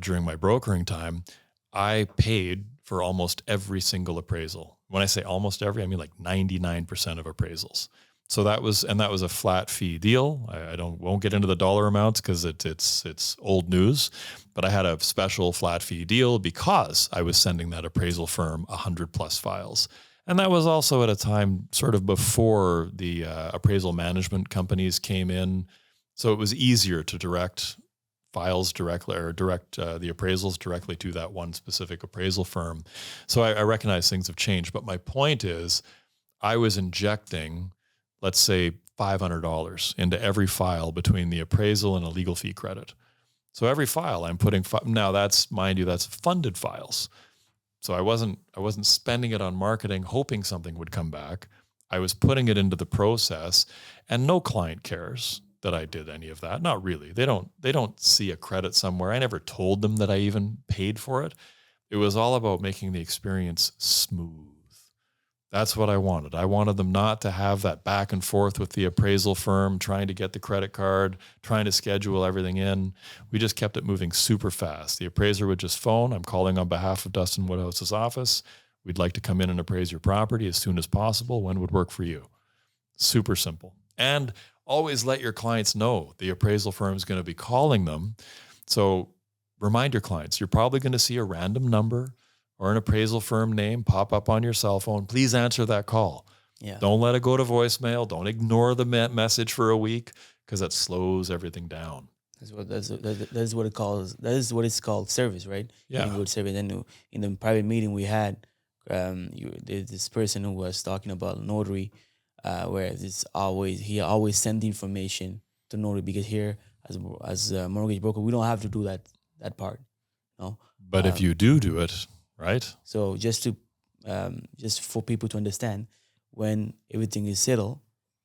[SPEAKER 1] during my brokering time. I paid for almost every single appraisal. When I say almost every, I mean like 99% of appraisals. So that was a flat fee deal. I won't get into the dollar amounts because it's old news, but I had a special flat fee deal because I was sending that appraisal firm 100 plus files. And that was also at a time sort of before the appraisal management companies came in. So it was easier to direct files directly or direct the appraisals directly to that one specific appraisal firm. So I recognize things have changed. But my point is I was injecting, let's say, $500 into every file between the appraisal and a legal fee credit. So every file I'm putting, now that's, mind you, that's funded files. So I wasn't spending it on marketing, hoping something would come back. I was putting it into the process, and no client cares that I did any of that. Not really. They don't see a credit somewhere. I never told them that I even paid for it. It was all about making the experience smooth. That's what I wanted. I wanted them not to have that back and forth with the appraisal firm, trying to get the credit card, trying to schedule everything in. We just kept it moving super fast. The appraiser would just phone, I'm calling on behalf of Dustan Woodhouse's office. We'd like to come in and appraise your property as soon as possible. When would work for you? Super simple. And always let your clients know the appraisal firm is going to be calling them. So remind your clients, you're probably going to see a random number or an appraisal firm name pop up on your cell phone. Please answer that call. Yeah. Don't let it go to voicemail. Don't ignore the message for a week, because that slows everything down.
[SPEAKER 4] That's what it's called service, right?
[SPEAKER 1] Yeah.
[SPEAKER 4] Good service. And in the private meeting we had, this person who was talking about notary, where he always send the information to notary, because here as a mortgage broker we don't have to do that part. No.
[SPEAKER 1] But if you do it, right?
[SPEAKER 4] So just for people to understand, when everything is settled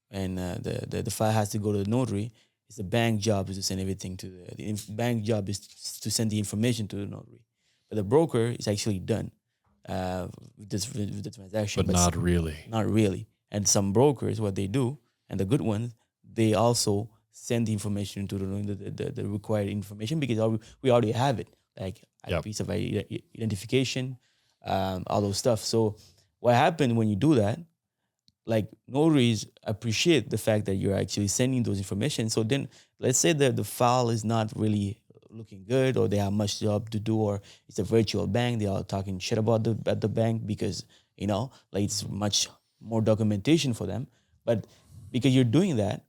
[SPEAKER 4] and the file has to go to the notary, it's the bank job is to send everything to the bank job is to send the information to the notary. But the broker is actually done with the transaction.
[SPEAKER 1] But not really.
[SPEAKER 4] Not really. And some brokers, what they do, and the good ones, they also send the information to the required information because we already have it, like a piece of identification, all those stuff. So what happened when you do that, like notaries appreciate the fact that you're actually sending those information. So then let's say that the file is not really looking good or they have much job to do or it's a virtual bank, they are talking shit about the bank because, like it's much more documentation for them. But because you're doing that,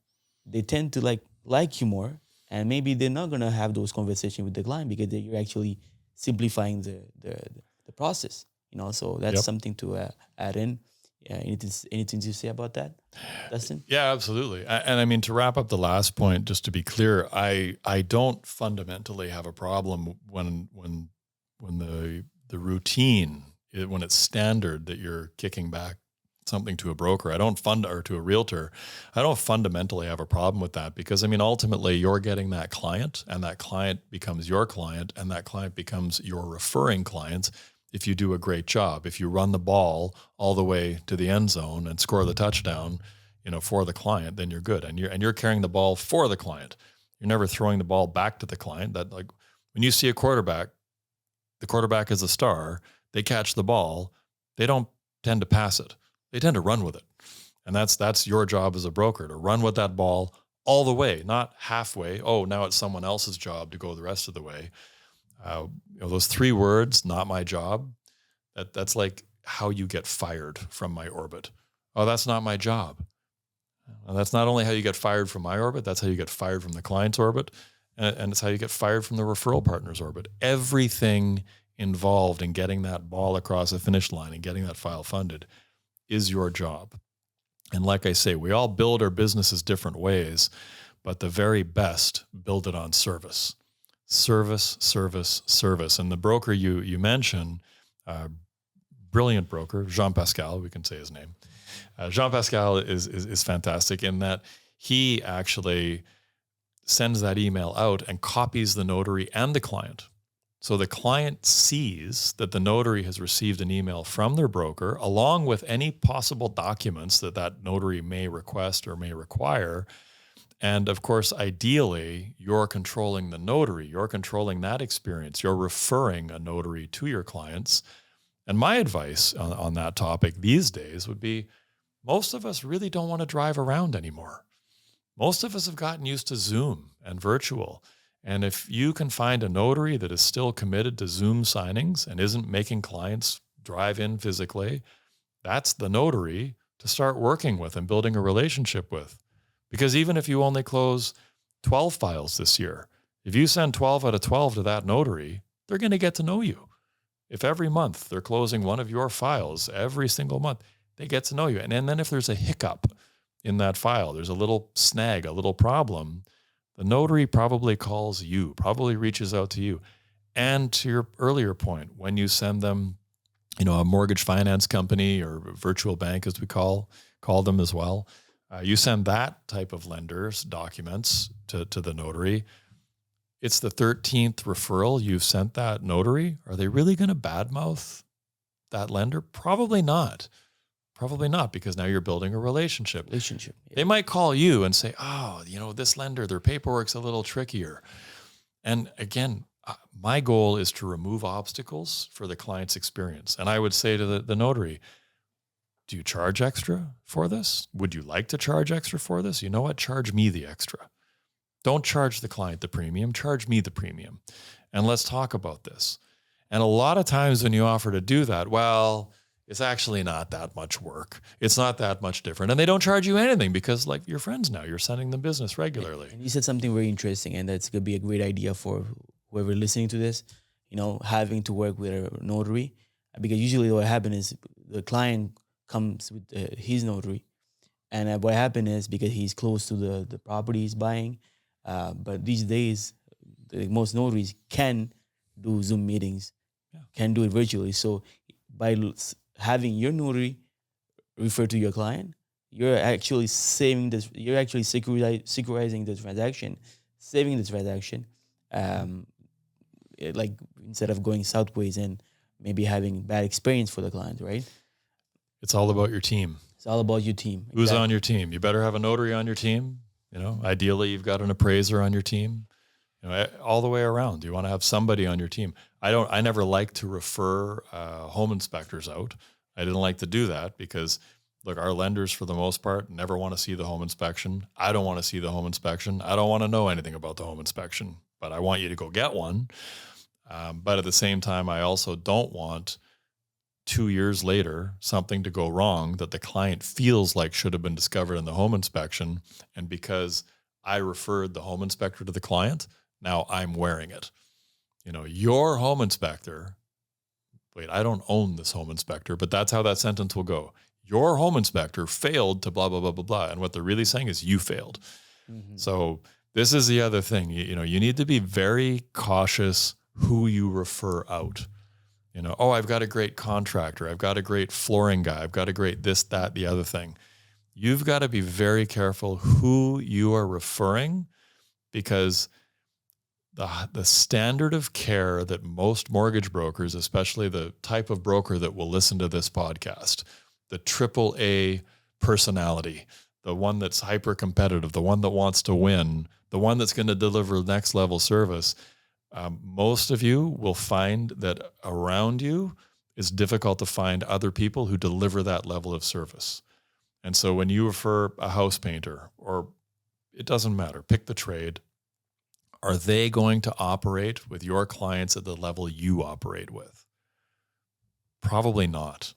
[SPEAKER 4] they tend to like you more, and maybe they're not gonna have those conversations with the client because you're actually simplifying the process. So that's something to add in. Anything to say about that, Dustin?
[SPEAKER 1] Yeah, absolutely. And I mean, to wrap up the last point, just to be clear, I don't fundamentally have a problem when the routine, when it's standard that you're kicking back something to a broker. Or to a realtor. I don't fundamentally have a problem with that because, I mean, ultimately you're getting that client and that client becomes your client and that client becomes your referring client. If you do a great job, if you run the ball all the way to the end zone and score the touchdown, for the client, then you're good. And you're carrying the ball for the client. You're never throwing the ball back to the client. That, like, when you see a quarterback, the quarterback is a star. They catch the ball. They don't tend to pass it. They tend to run with it. And that's your job as a broker, to run with that ball all the way, not halfway. Oh, now it's someone else's job to go the rest of the way. Those 3 words, not my job, that's like how you get fired from my orbit. Oh, that's not my job. Well, that's not only how you get fired from my orbit, that's how you get fired from the client's orbit, and it's how you get fired from the referral partner's orbit. Everything involved in getting that ball across the finish line and getting that file funded is your job. And like I say, we all build our businesses different ways, but the very best build it on service. Service, service, service. And the broker you mentioned, brilliant broker, Jean-Pascal, we can say his name. Jean-Pascal is fantastic in that he actually sends that email out and copies the notary and the client. So the client sees that the notary has received an email from their broker, along with any possible documents that notary may request or may require. And of course, ideally, you're controlling the notary. You're controlling that experience. You're referring a notary to your clients. And my advice on that topic these days would be, most of us really don't want to drive around anymore. Most of us have gotten used to Zoom and virtual. And if you can find a notary that is still committed to Zoom signings and isn't making clients drive in physically, that's the notary to start working with and building a relationship with. Because even if you only close 12 files this year, if you send 12 out of 12 to that notary, they're going to get to know you. If every month they're closing one of your files, every single month, they get to know you. And then if there's a hiccup in that file, there's a little snag, a little problem, the notary probably calls you, probably reaches out to you. And to your earlier point, when you send them, a mortgage finance company or virtual bank, as we call them as well, you send that type of lender's documents to the notary. It's the 13th referral you've sent that notary. Are they really going to badmouth that lender? Probably not. Probably not, because now you're building a relationship.
[SPEAKER 4] Yeah.
[SPEAKER 1] They might call you and say, oh, this lender, their paperwork's a little trickier. And again, my goal is to remove obstacles for the client's experience. And I would say to the notary, do you charge extra for this? Would you like to charge extra for this? You know what? Charge me the extra. Don't charge the client the premium. Charge me the premium. And let's talk about this. And a lot of times when you offer to do that, well, it's actually not that much work. It's not that much different. And they don't charge you anything because, like, you're friends now. You're sending them business regularly.
[SPEAKER 4] And you said something very interesting, and that's going to be a great idea for whoever listening to this, having to work with a notary. Because usually what happens is the client comes with his notary. And what happens is because he's close to the property he's buying. But these days, most notaries can do Zoom meetings, can do it virtually. So by having your notary refer to your client, you're actually saving this. You're actually securitizing the transaction, saving the transaction. Like instead of going sideways and maybe having bad experience for the client, right?
[SPEAKER 1] It's all about your team.
[SPEAKER 4] It's all about your team.
[SPEAKER 1] Who's on your team? You better have a notary on your team. Ideally you've got an appraiser on your team. All the way around. You want to have somebody on your team. I never like to refer home inspectors out. I didn't like to do that because, look, our lenders for the most part never want to see the home inspection. I don't want to see the home inspection. I don't want to know anything about the home inspection, but I want you to go get one. But at the same time, I also don't want 2 years later something to go wrong that the client feels like should have been discovered in the home inspection. And because I referred the home inspector to the client, now I'm wearing it. Your home inspector, wait, I don't own this home inspector, but that's how that sentence will go. Your home inspector failed to blah, blah, blah, blah, blah. And what they're really saying is you failed. Mm-hmm. So this is the other thing. You need to be very cautious who you refer out. I've got a great contractor. I've got a great flooring guy. I've got a great this, that, the other thing. You've got to be very careful who you are referring, because the standard of care that most mortgage brokers, especially the type of broker that will listen to this podcast, the AAA personality, the one that's hyper competitive, the one that wants to win, the one that's going to deliver next level service, most of you will find that around you it's difficult to find other people who deliver that level of service. And so when you refer a house painter, or it doesn't matter, pick the trade, are they going to operate with your clients at the level you operate with? Probably not.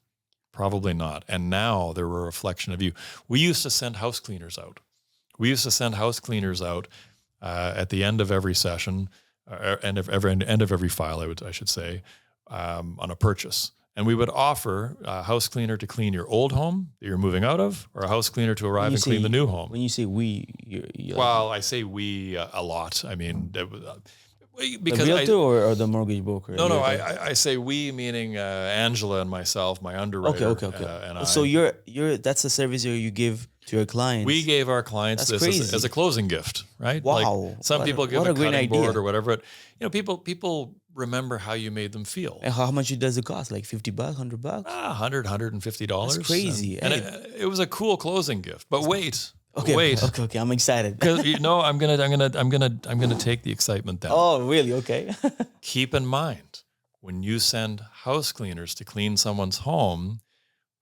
[SPEAKER 1] Probably not. And now they're a reflection of you. We used to send house cleaners out. At the end of every session, end of every file, I should say, on a purchase. And we would offer a house cleaner to clean your old home that you're moving out of, or a house cleaner to arrive and clean the new home.
[SPEAKER 4] When you say we,
[SPEAKER 1] I say we a lot. I mean, because
[SPEAKER 4] the realtor or the mortgage broker?
[SPEAKER 1] No, I say we, meaning Angela and myself, my underwriter.
[SPEAKER 4] Okay.
[SPEAKER 1] And
[SPEAKER 4] so that's a service you give to your clients.
[SPEAKER 1] We gave our clients this as a closing gift, right?
[SPEAKER 4] Wow.
[SPEAKER 1] Like some people give a cutting board or whatever. But, people remember how you made them feel.
[SPEAKER 4] And how much does it cost? Like $50, $100?
[SPEAKER 1] $100, $150.
[SPEAKER 4] That's crazy.
[SPEAKER 1] And it was a cool closing gift. But wait.
[SPEAKER 4] Okay, I'm excited.
[SPEAKER 1] Because I'm gonna take the excitement down.
[SPEAKER 4] Oh, really? Okay.
[SPEAKER 1] Keep in mind, when you send house cleaners to clean someone's home,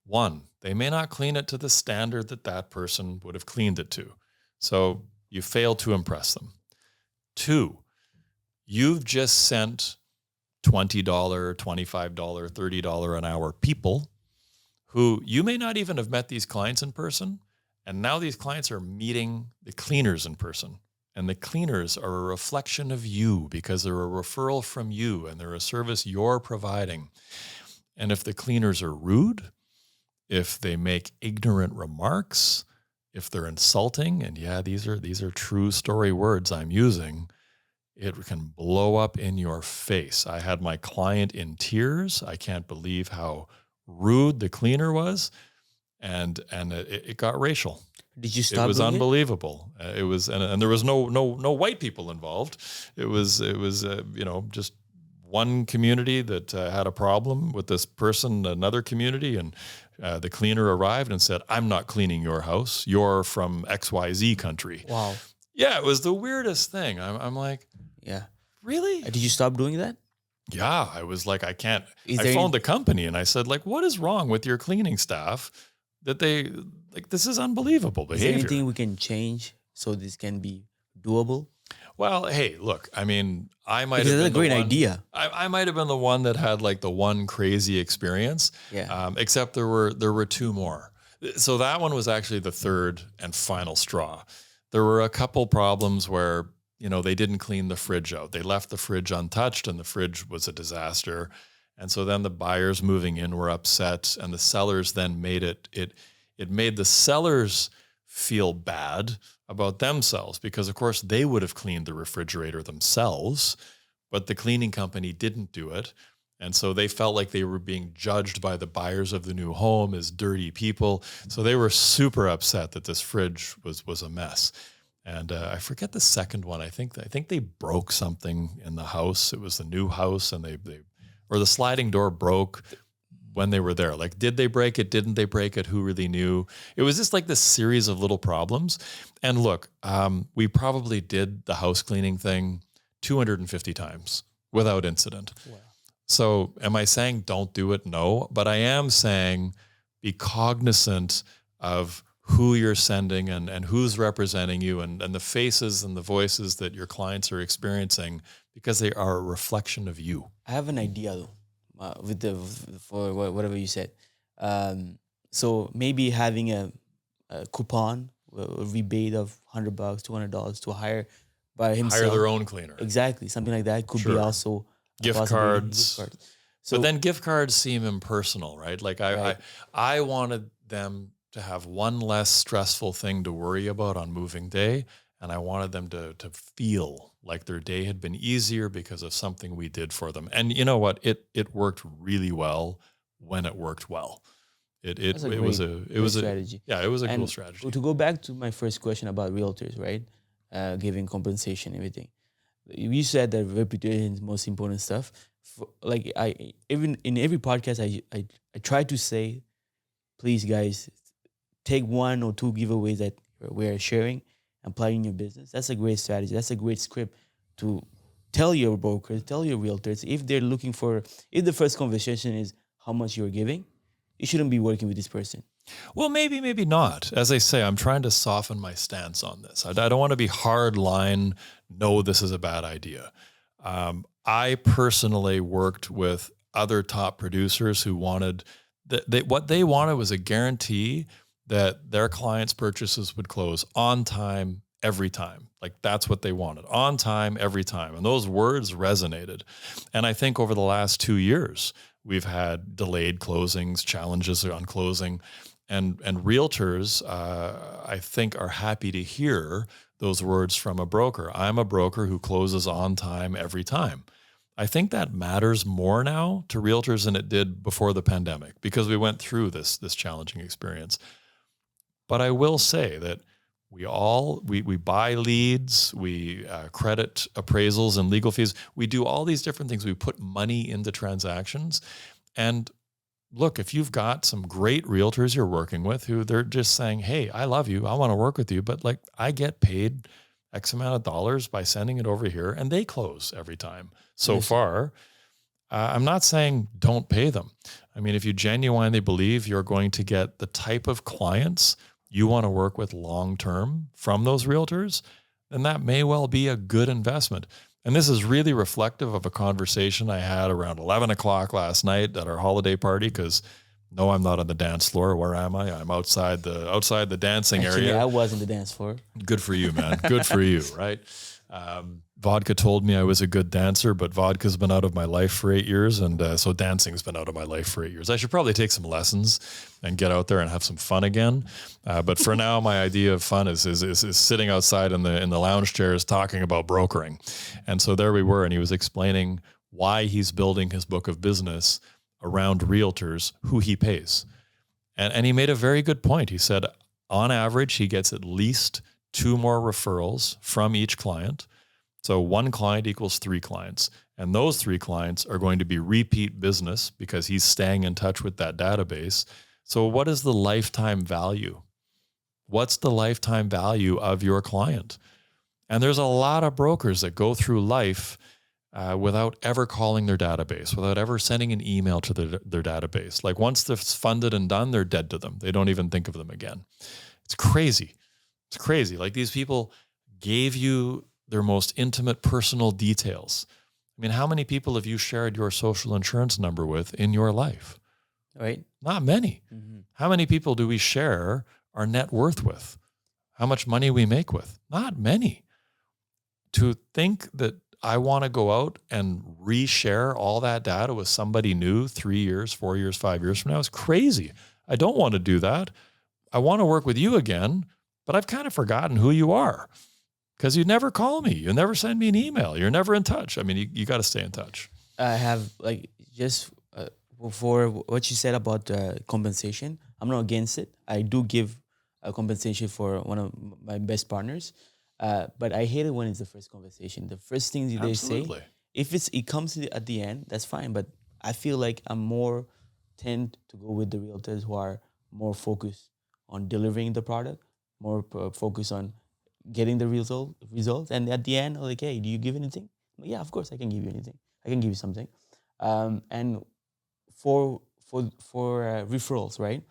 [SPEAKER 1] one, they may not clean it to the standard that person would have cleaned it to. So you fail to impress them. Two, you've just sent $20, $25, $30 an hour people who you may not even have met these clients in person. And now these clients are meeting the cleaners in person. And the cleaners are a reflection of you because they're a referral from you and they're a service you're providing. And if the cleaners are rude, if they make ignorant remarks, if they're insulting, and these are true story words I'm using, it can blow up in your face. I had my client in tears. I can't believe how rude the cleaner was. And it got racial.
[SPEAKER 4] Did you stop?
[SPEAKER 1] It was unbelievable. It was, and there was no white people involved. It was just one community that had a problem with this person, another community, and the cleaner arrived and said, "I'm not cleaning your house. You're from XYZ country."
[SPEAKER 4] Wow.
[SPEAKER 1] Yeah, it was the weirdest thing. I'm like,
[SPEAKER 4] yeah,
[SPEAKER 1] really?
[SPEAKER 4] Did you stop doing that?
[SPEAKER 1] Yeah, I was like, I can't. I phoned the company and I said, like, what is wrong with your cleaning staff? That they this is unbelievable behavior.
[SPEAKER 4] Is there anything we can change so this can be doable?
[SPEAKER 1] Well, hey, look, I mean, I might have been
[SPEAKER 4] a great idea.
[SPEAKER 1] I might have been the one that had like the one crazy experience.
[SPEAKER 4] Yeah.
[SPEAKER 1] Except there were two more. So that one was actually the third and final straw. There were a couple problems where, they didn't clean the fridge out. They left the fridge untouched and the fridge was a disaster. And so then the buyers moving in were upset, and the sellers then made it made the sellers feel bad about themselves because, of course, they would have cleaned the refrigerator themselves, but the cleaning company didn't do it. And so they felt like they were being judged by the buyers of the new home as dirty people. So they were super upset that this fridge was a mess. And I forget the second one. I think they broke something in the house. It was the new house, and or the sliding door broke when they were there. Like, did they break it? Didn't they break it? Who really knew? It was just like this series of little problems. And look, we probably did the house cleaning thing 250 times without incident. Wow. So am I saying don't do it? No, but I am saying be cognizant of who you're sending and who's representing you and the faces and the voices that your clients are experiencing, because they are a reflection of you.
[SPEAKER 4] I have an idea though, for whatever you said. So maybe having a coupon, a rebate of $100, $200 to hire by himself.
[SPEAKER 1] Hire their own cleaner.
[SPEAKER 4] Exactly. Something like that could be also
[SPEAKER 1] gift cards. So, but then gift cards seem impersonal, right? Like I wanted them to have one less stressful thing to worry about on moving day. And I wanted them to feel like their day had been easier because of something we did for them. And you know what? It worked really well when it worked well. It was a strategy. Yeah, it was a cool strategy.
[SPEAKER 4] To go back to my first question about realtors, right? Giving compensation, everything. You said that reputation is the most important stuff. Even in every podcast, I try to say, please guys, take 1 or 2 giveaways that we're sharing and apply in your business. That's a great strategy. That's a great script to tell your brokers, tell your realtors, if they're looking for, if the first conversation is how much you're giving, you shouldn't be working with this person.
[SPEAKER 1] Well, maybe not. As I say, I'm trying to soften my stance on this. I don't want to be hard line, no, this is a bad idea. I personally worked with other top producers who wanted, what they wanted was a guarantee that their clients' purchases would close on time, every time. Like, that's what they wanted, on time, every time. And those words resonated. And I think over the last 2 years, we've had delayed closings, challenges on closing, and realtors, I think, are happy to hear those words from a broker. I'm a broker who closes on time every time. I think that matters more now to realtors than it did before the pandemic, because we went through this challenging experience. But I will say that we buy leads, we credit appraisals and legal fees. We do all these different things. We put money into transactions. And look, if you've got some great realtors you're working with who they're just saying, hey, I love you, I want to work with you, but like, I get paid X amount of dollars by sending it over here, and they close every time. So far, I'm not saying don't pay them. I mean, if you genuinely believe you're going to get the type of clients you want to work with long-term from those realtors, then that may well be a good investment. And this is really reflective of a conversation I had around 11 o'clock last night at our holiday party, because no, I'm not on the dance floor. Where am I? I'm outside the dancing area.
[SPEAKER 4] I was in the dance floor.
[SPEAKER 1] Good for you, man. Good for you, right? Vodka told me I was a good dancer, but vodka's been out of my life for 8 years, and so dancing's been out of my life for 8 years. I should probably take some lessons and get out there and have some fun again. But for now, my idea of fun is sitting outside in the lounge chairs talking about brokering. And so there we were, and he was explaining why he's building his book of business around realtors who he pays. And he made a very good point. He said, on average, he gets at least 2 more referrals from each client. So 1 client equals 3 clients. And those 3 clients are going to be repeat business because he's staying in touch with that database. So what is the lifetime value? What's the lifetime value of your client? And there's a lot of brokers that go through life without ever calling their database, without ever sending an email to their database. Like, once they're funded and done, they're dead to them. They don't even think of them again. It's crazy. It's crazy. Like, these people gave you their most intimate personal details. I mean, how many people have you shared your social insurance number with in your life?
[SPEAKER 4] Right.
[SPEAKER 1] Not many. Mm-hmm. How many people do we share our net worth with? How much money we make with? Not many. To think that I want to go out and reshare all that data with somebody new 3 years, 4 years, 5 years from now is crazy. I don't want to do that. I want to work with you again, but I've kind of forgotten who you are, because you never call me. You never send me an email. You're never in touch. I mean, you got to stay in touch.
[SPEAKER 4] I have, like, just for what you said about compensation, I'm not against it. I do give a compensation for one of my best partners, but I hate it when it's the first conversation. The first things they say,
[SPEAKER 1] Absolutely.
[SPEAKER 4] if it comes at the end, that's fine. But I feel like I'm more tend to go with the realtors who are more focused on delivering the product, more focused on getting the results. And at the end, like, hey, do you give anything? Yeah, of course I can give you anything. I can give you something. And for referrals, right?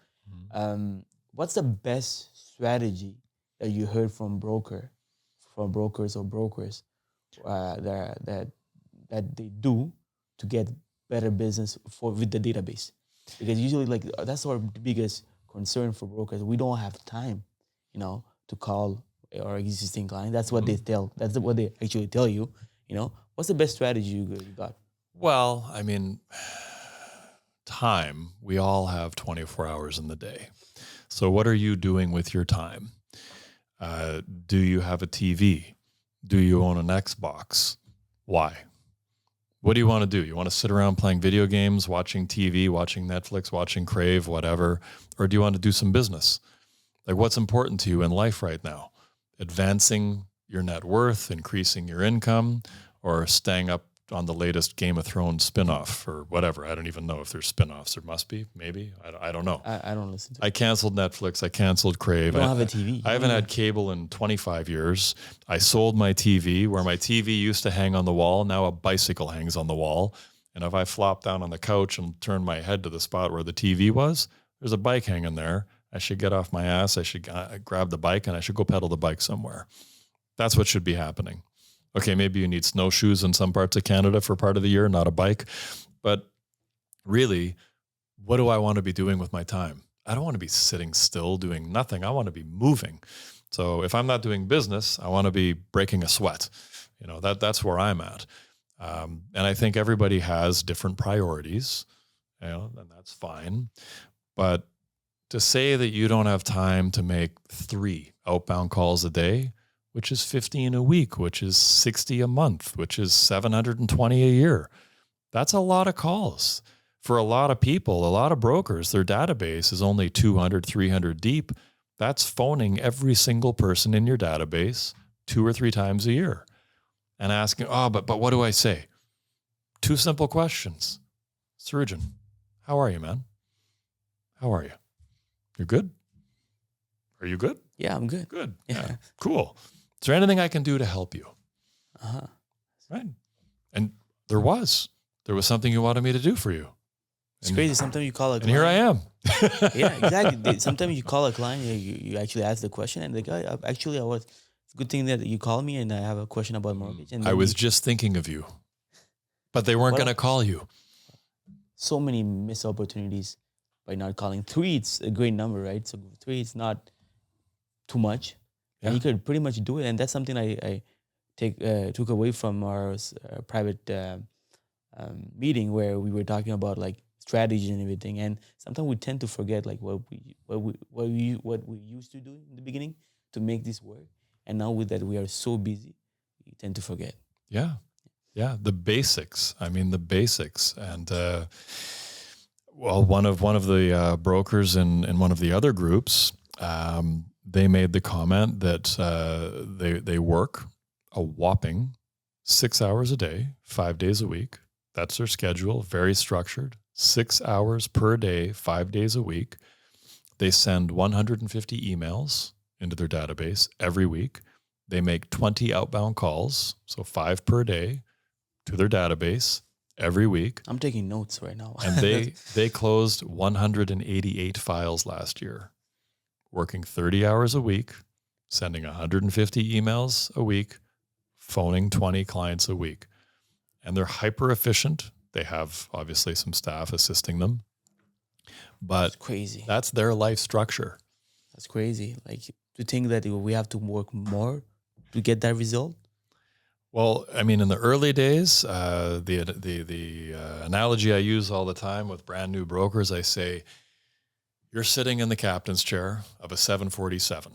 [SPEAKER 4] What's the best strategy that you heard from brokers or brokers that they do to get better business with the database? Because usually, like, that's our biggest concern for brokers. We don't have time, to call our existing client. That's what they tell. That's what they actually tell you. What's the best strategy you got?
[SPEAKER 1] Well, I mean, time, we all have 24 hours in the day. So what are you doing with your time? Do you have a TV? Do you own an Xbox? Why? What do you want to do? You want to sit around playing video games, watching TV, watching Netflix, watching Crave, whatever? Or do you want to do some business? Like, what's important to you in life right now? Advancing your net worth, increasing your income, or staying up on the latest Game of Thrones spinoff or whatever? I don't even know if there's spinoffs. There must be, maybe. I don't know.
[SPEAKER 4] I don't listen to it.
[SPEAKER 1] I canceled Netflix. I canceled Crave.
[SPEAKER 4] You don't have a TV.
[SPEAKER 1] I haven't had cable in 25 years. I sold my TV. Where my TV used to hang on the wall, now a bicycle hangs on the wall. And if I flop down on the couch and turn my head to the spot where the TV was, there's a bike hanging there. I should get off my ass. I should grab the bike and I should go pedal the bike somewhere. That's what should be happening. Okay, maybe you need snowshoes in some parts of Canada for part of the year, not a bike. But really, what do I want to be doing with my time? I don't want to be sitting still doing nothing. I want to be moving. So if I'm not doing business, I want to be breaking a sweat. That's where I'm at. And I think everybody has different priorities, and that's fine. But to say that you don't have time to make 3 outbound calls a day, which is 15 a week, which is 60 a month, which is 720 a year. That's a lot of calls. For a lot of people, a lot of brokers, their database is only 200, 300 deep. That's phoning every single person in your database 2 or 3 times a year and asking, but what do I say? 2 simple questions. Surgeon, how are you, man? How are you? You're good? Are you good?
[SPEAKER 4] Yeah, I'm good.
[SPEAKER 1] Good. Yeah. Cool. Is there anything I can do to help you? Right. And there was something you wanted me to do for you.
[SPEAKER 4] It's crazy. Sometimes you call a client.
[SPEAKER 1] And here I am.
[SPEAKER 4] Yeah, exactly. Sometimes you call a client, you actually ask the question, and the guy, it's a good thing that you call me and I have a question about mortgage. And
[SPEAKER 1] I was just thinking of you, but they weren't going to call you.
[SPEAKER 4] So many missed opportunities by not calling. 3, it's a great number, right? So 3, it's not too much. Yeah. And you could pretty much do it. And that's something I took away from our private meeting where we were talking about like strategy and everything. And sometimes we tend to forget like what we used to do in the beginning to make this work. And now with that, we are so busy, we tend to forget.
[SPEAKER 1] Yeah. Yeah. The basics. I mean, the basics. And, one of the brokers in one of the other groups, they made the comment that they work a whopping 6 hours a day, 5 days a week. That's their schedule, very structured. 6 hours per day, 5 days a week. They send 150 emails into their database every week. They make 20 outbound calls, so 5 per day, to their database every week.
[SPEAKER 4] I'm taking notes right now.
[SPEAKER 1] And they closed 188 files last year, working 30 hours a week, sending 150 emails a week, phoning 20 clients a week. And they're hyper efficient. They have obviously some staff assisting them. But
[SPEAKER 4] that's crazy.
[SPEAKER 1] That's their life structure.
[SPEAKER 4] That's crazy. Like to think that we have to work more to get that result.
[SPEAKER 1] Well, I mean, in the early days, the analogy I use all the time with brand new brokers, I say, you're sitting in the captain's chair of a 747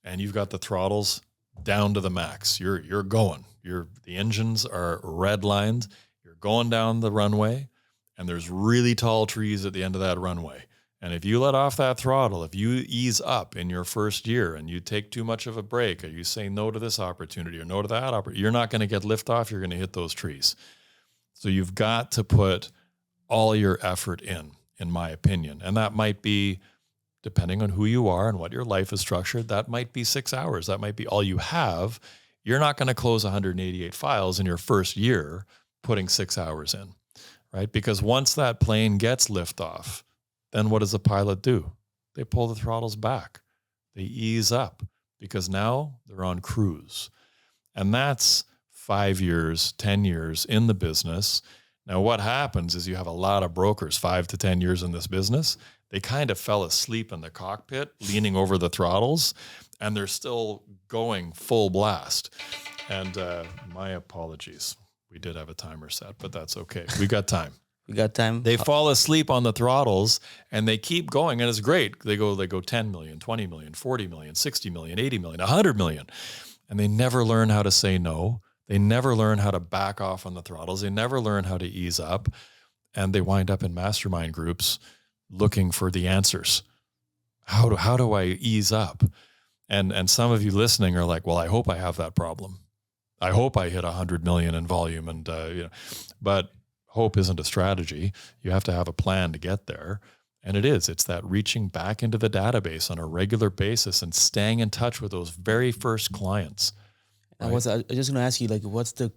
[SPEAKER 1] and you've got the throttles down to the max. You're going. The engines are redlined. You're going down the runway and there's really tall trees at the end of that runway. And if you let off that throttle, if you ease up in your first year and you take too much of a break, or you say no to this opportunity or no to that opportunity, you're not going to get liftoff. You're going to hit those trees. So you've got to put all your effort in my opinion. And that might be, depending on who you are and what your life is structured, that might be 6 hours. That might be all you have. You're not going to close 188 files in your first year putting 6 hours in, right? Because once that plane gets liftoff, then what does the pilot do? They pull the throttles back. They ease up because now they're on cruise. And that's 5 years, 10 years in the business. Now, what happens is you have a lot of brokers, 5 to 10 years in this business. They kind of fell asleep in the cockpit, leaning over the throttles, and they're still going full blast. And my apologies. We did have a timer set, but that's okay. We got time.
[SPEAKER 4] We got time.
[SPEAKER 1] They fall asleep on the throttles and they keep going, and it's great. They go 10 million, 20 million, 40 million, 60 million, 80 million, 100 million. And they never learn how to say no. They never learn how to back off on the throttles. They never learn how to ease up. And they wind up in mastermind groups looking for the answers. How do I ease up? And some of you listening are like, well, I hope I have that problem. I hope I hit 100 million in volume. And but hope isn't a strategy. You have to have a plan to get there. And it's that reaching back into the database on a regular basis and staying in touch with those very first clients.
[SPEAKER 4] Right? I was just going to ask you, like, what's the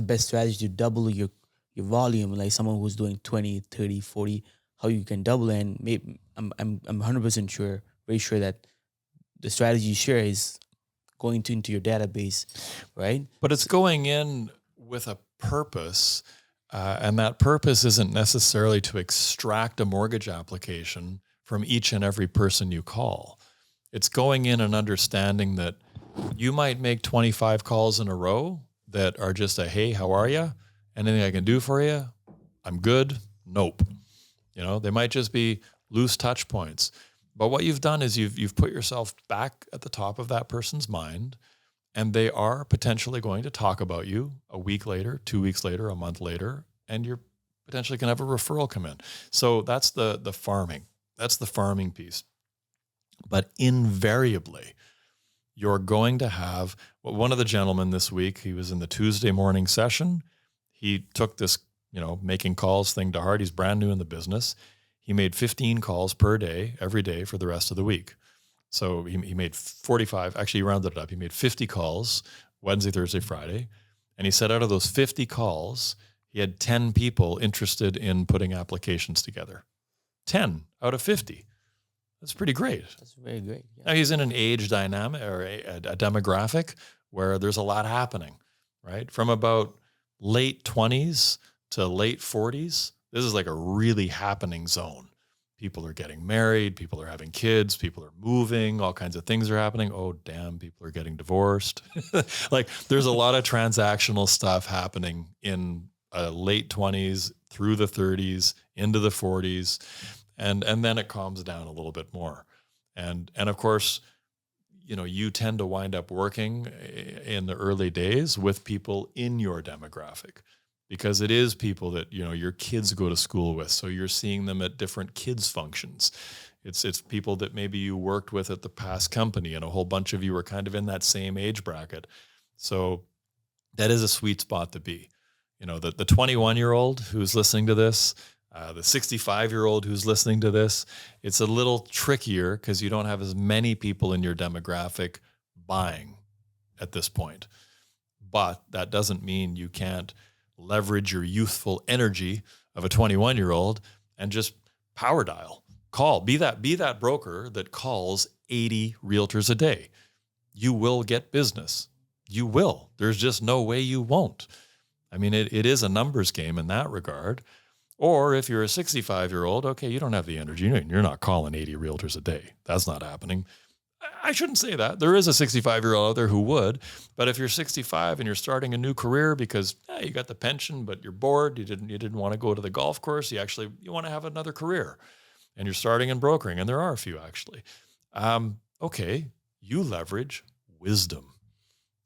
[SPEAKER 4] best strategy to double your volume? Like someone who's doing 20, 30, 40, how you can double it? And maybe I'm 100% sure, very sure that the strategy you share is going into your database, right?
[SPEAKER 1] But it's going in with a purpose. And that purpose isn't necessarily to extract a mortgage application from each and every person you call. It's going in and understanding that you might make 25 calls in a row that are just a, hey, how are you? Anything I can do for you? I'm good. Nope. They might just be loose touch points. But what you've done is you've put yourself back at the top of that person's mind, and they are potentially going to talk about you a week later, 2 weeks later, a month later, and you're potentially going to have a referral come in. So that's the farming. That's the farming piece. But invariably, you're going to have, one of the gentlemen this week, he was in the Tuesday morning session. He took this, making calls thing to heart. He's brand new in the business. He made 15 calls per day, every day for the rest of the week. So he made 45, actually he rounded it up. He made 50 calls Wednesday, Thursday, Friday. And he said out of those 50 calls, he had 10 people interested in putting applications together. 10 out of 50. That's pretty great.
[SPEAKER 4] That's very great. Yeah.
[SPEAKER 1] Now he's in an age dynamic or a demographic where there's a lot happening, right? From about late 20s to late 40s, this is like a really happening zone. People are getting married, people are having kids, people are moving, all kinds of things are happening. Oh, damn, people are getting divorced. Like there's a lot of transactional stuff happening in late 20s through the 30s into the 40s. And then it calms down a little bit more. And of course, you tend to wind up working in the early days with people in your demographic, because it is people that, your kids go to school with. So you're seeing them at different kids functions. It's people that maybe you worked with at the past company, and a whole bunch of you are kind of in that same age bracket. So that is a sweet spot to be. The 21-year-old who's listening to this, the 65-year-old who's listening to this, it's a little trickier because you don't have as many people in your demographic buying at this point. But that doesn't mean you can't leverage your youthful energy of a 21-year-old and just power dial. Call. Be that broker that calls 80 realtors a day. You will get business. You will. There's just no way you won't. I mean, it is a numbers game in that regard. Or if you're a 65-year-old, okay, you don't have the energy. You're not calling 80 realtors a day. That's not happening. I shouldn't say that. There is a 65-year-old out there who would. But if you're 65 and you're starting a new career because you got the pension, but you're bored, you didn't want to go to the golf course, you want to have another career, and you're starting in brokering, and there are a few actually. Okay, you leverage wisdom,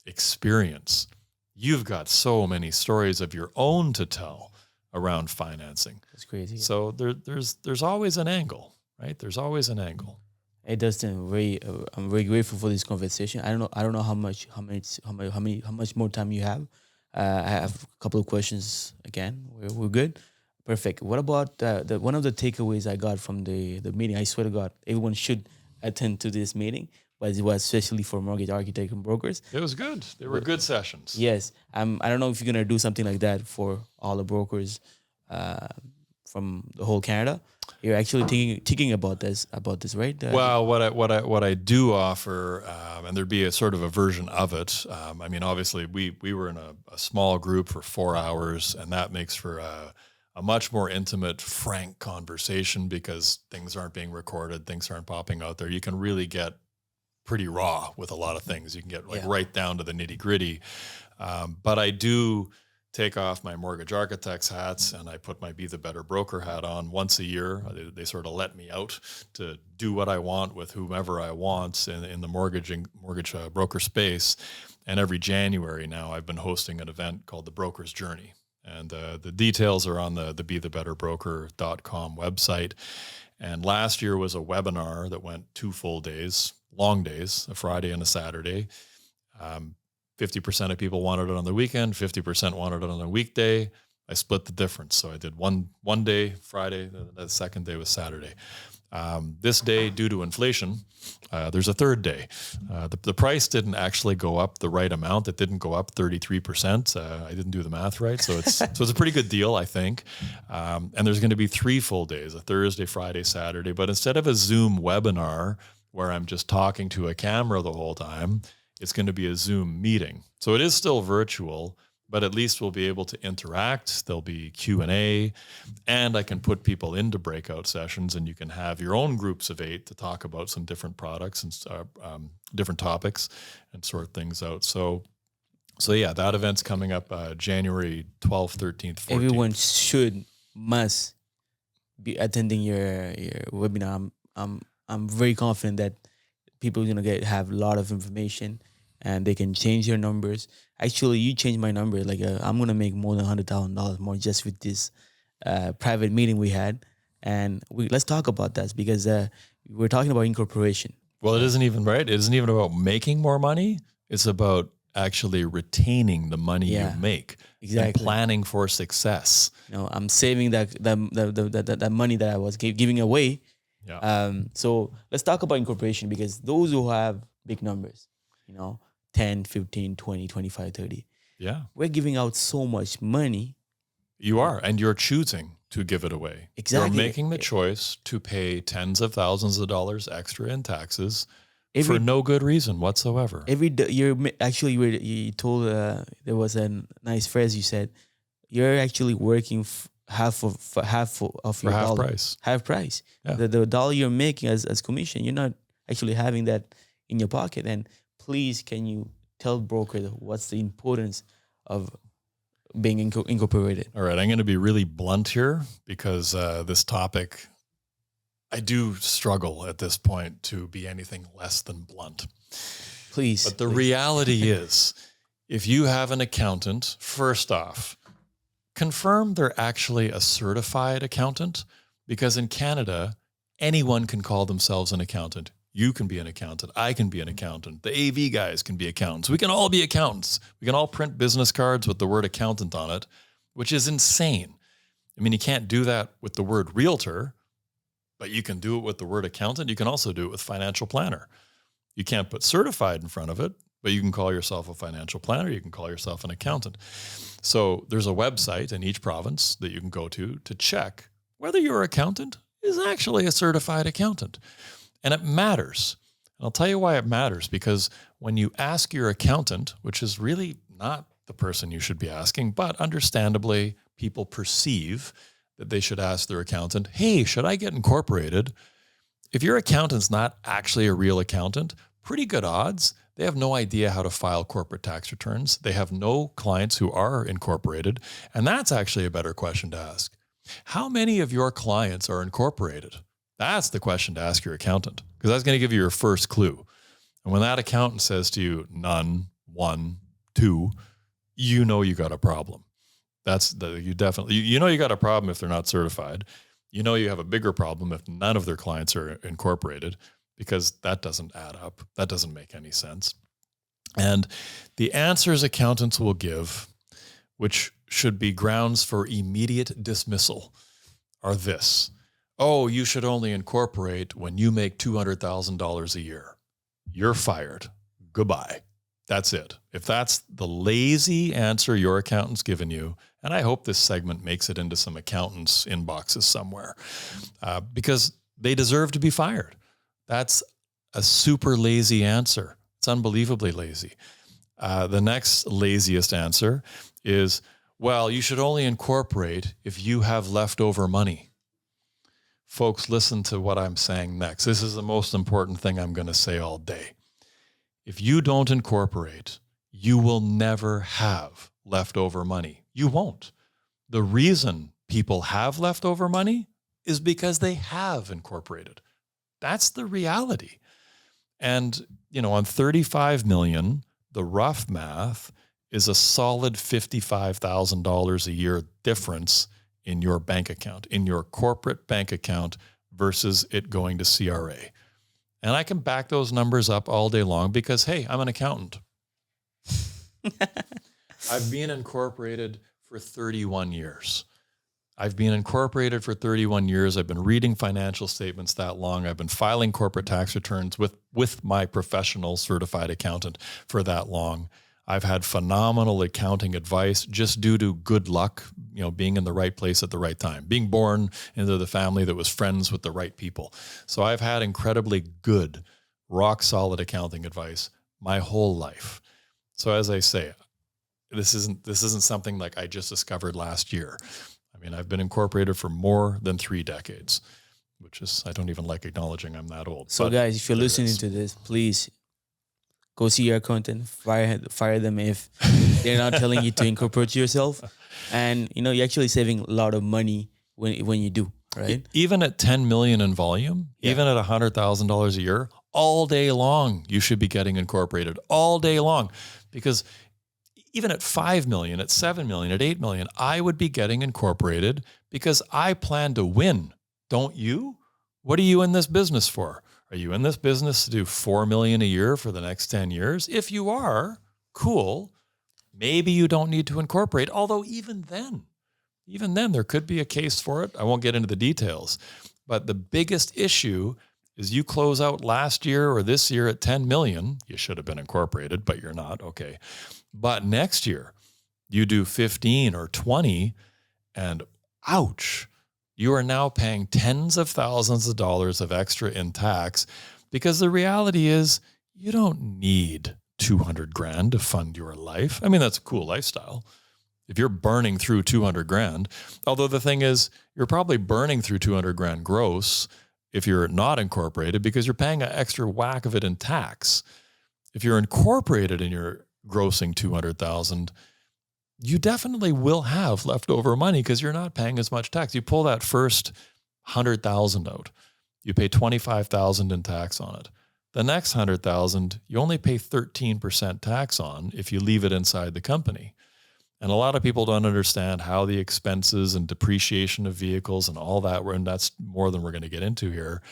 [SPEAKER 1] experience. You've got so many stories of your own to tell around financing.
[SPEAKER 4] That's crazy.
[SPEAKER 1] So there's always an angle, right? There's always an angle.
[SPEAKER 4] Hey Dustin, I'm very grateful for this conversation. I don't know how much more time you have. I have a couple of questions again. We're good. Perfect. What about the one of the takeaways I got from the meeting? I swear to God, everyone should attend to this meeting, but it was especially for mortgage architects and brokers.
[SPEAKER 1] It was good. They were good sessions.
[SPEAKER 4] Yes. I don't know if you're gonna do something like that for all the brokers from the whole Canada. You're actually thinking about this, right?
[SPEAKER 1] Well, what I do offer, and there'd be a sort of a version of it. I mean, obviously, we were in a small group for 4 hours, and that makes for a much more intimate, frank conversation because things aren't being recorded, things aren't popping out there. You can really get pretty raw with a lot of things. You can get right down to the nitty gritty. But I do take off my mortgage architect's hats and I put my Be the Better Broker hat on once a year. They sort of let me out to do what I want with whomever I want in the mortgage broker space. And every January now I've been hosting an event called the Broker's Journey. And the details are on the BeTheBetterBroker.com website. And last year was a webinar that went 2 full days, long days, a Friday and a Saturday. 50% of people wanted it on the weekend, 50% wanted it on a weekday. I split the difference. So I did one day, Friday, the second day was Saturday. This day, due to inflation, there's a third day. The price didn't actually go up the right amount. It didn't go up 33%. I didn't do the math right. So it's a pretty good deal, I think. And there's going to be 3 full days, a Thursday, Friday, Saturday. But instead of a Zoom webinar where I'm just talking to a camera the whole time, it's going to be a Zoom meeting. So it is still virtual, but at least we'll be able to interact. There'll be Q&A, and I can put people into breakout sessions, and you can have your own groups of 8 to talk about some different products and different topics and sort things out. So yeah, that event's coming up January 12th, 13th, 14th.
[SPEAKER 4] Everyone must be attending your webinar. I'm very confident that people are gonna have a lot of information, and they can change your numbers. Actually, you changed my number. Like I'm gonna make more than $100,000 more just with this private meeting we had. And let's talk about that because we're talking about incorporation.
[SPEAKER 1] Well, it isn't even right. It isn't even about making more money. It's about actually retaining the money you make.
[SPEAKER 4] Exactly.
[SPEAKER 1] And planning for success.
[SPEAKER 4] I'm saving that money that I was giving away.
[SPEAKER 1] Yeah.
[SPEAKER 4] So let's talk about incorporation because those who have big numbers, 10, 15, 20, 25, 30.
[SPEAKER 1] Yeah.
[SPEAKER 4] We're giving out so much money.
[SPEAKER 1] You are, and you're choosing to give it away.
[SPEAKER 4] Exactly.
[SPEAKER 1] You're making the choice to pay tens of thousands of dollars extra in taxes for no good reason whatsoever.
[SPEAKER 4] You told there was a nice phrase you said. You're actually working half of your
[SPEAKER 1] half price.
[SPEAKER 4] Half price.
[SPEAKER 1] Yeah.
[SPEAKER 4] The dollar you're making as commission, you're not actually having that in your pocket. And please, can you tell broker what's the importance of being incorporated?
[SPEAKER 1] All right, I'm going to be really blunt here because this topic, I do struggle at this point to be anything less than blunt.
[SPEAKER 4] Please.
[SPEAKER 1] But the reality is, if you have an accountant, first off, confirm they're actually a certified accountant, because in Canada, anyone can call themselves an accountant. You can be an accountant. I can be an accountant. The AV guys can be accountants. We can all be accountants. We can all print business cards with the word accountant on it, which is insane. I mean, you can't do that with the word realtor, but you can do it with the word accountant. You can also do it with financial planner. You can't put certified in front of it, but you can call yourself a financial planner. You can call yourself an accountant. So there's a website in each province that you can go to check whether your accountant is actually a certified accountant. And it matters. And I'll tell you why it matters, because when you ask your accountant, which is really not the person you should be asking, but understandably people perceive that they should ask their accountant, hey, should I get incorporated? If your accountant's not actually a real accountant, pretty good odds they have no idea how to file corporate tax returns. They have no clients who are incorporated. And that's actually a better question to ask. How many of your clients are incorporated? That's the question to ask your accountant, because that's going to give you your first clue. And when that accountant says to you, none, 1, 2, you know you got a problem. You definitely, you know, you got a problem if they're not certified. You know, you have a bigger problem if none of their clients are incorporated, because that doesn't add up. That doesn't make any sense. And the answers accountants will give, which should be grounds for immediate dismissal, are this. Oh, you should only incorporate when you make $200,000 a year. You're fired. Goodbye. That's it. If that's the lazy answer your accountant's given you, and I hope this segment makes it into some accountants' inboxes somewhere, because they deserve to be fired. That's a super lazy answer. It's unbelievably lazy. The next laziest answer is, well, you should only incorporate if you have leftover money. Folks, listen to what I'm saying next. This is the most important thing I'm going to say all day. If you don't incorporate, you will never have leftover money. You won't. The reason people have leftover money is because they have incorporated. That's the reality. And, you know, on 35 million, the rough math is a solid $55,000 a year difference in your bank account, in your corporate bank account versus it going to CRA. And I can back those numbers up all day long because, hey, I'm an accountant. I've been incorporated for 31 years. I've been incorporated for 31 years. I've been reading financial statements that long. I've been filing corporate tax returns with my professional certified accountant for that long. I've had phenomenal accounting advice just due to good luck, you know, being in the right place at the right time, being born into the family that was friends with the right people. So I've had incredibly good, rock solid accounting advice my whole life. So as I say, this isn't something like I just discovered last year. I mean, I've been incorporated for more than 3 decades, which is, I don't even like acknowledging I'm that old.
[SPEAKER 4] So guys, if you're listening to this, please go see your accountant, fire them if they're not telling you to incorporate yourself. And, you know, you're actually saving a lot of money when you do, right?
[SPEAKER 1] Even at 10 million in volume, even at $100,000 a year, all day long, you should be getting incorporated all day long. Because even at 5 million, at 7 million, at 8 million, I would be getting incorporated because I plan to win. Don't you? What are you in this business for? Are you in this business to do 4 million a year for the next 10 years? If you are, cool. Maybe you don't need to incorporate, although even then there could be a case for it. I won't get into the details, but the biggest issue is you close out last year or this year at 10 million. You should have been incorporated, but you're not. Okay. But next year you do 15 or 20 and ouch, you are now paying tens of thousands of dollars of extra in tax, because the reality is you don't need 200 grand to fund your life. I mean, that's a cool lifestyle. If you're burning through 200 grand, although the thing is, you're probably burning through 200 grand gross if you're not incorporated, because you're paying an extra whack of it in tax. If you're incorporated and you're grossing 200,000, you definitely will have leftover money because you're not paying as much tax. You pull that first 100,000 out, you pay 25,000 in tax on it. The next 100,000, you only pay 13% tax on if you leave it inside the company. And a lot of people don't understand how the expenses and depreciation of vehicles and all that, and that's more than we're going to get into here.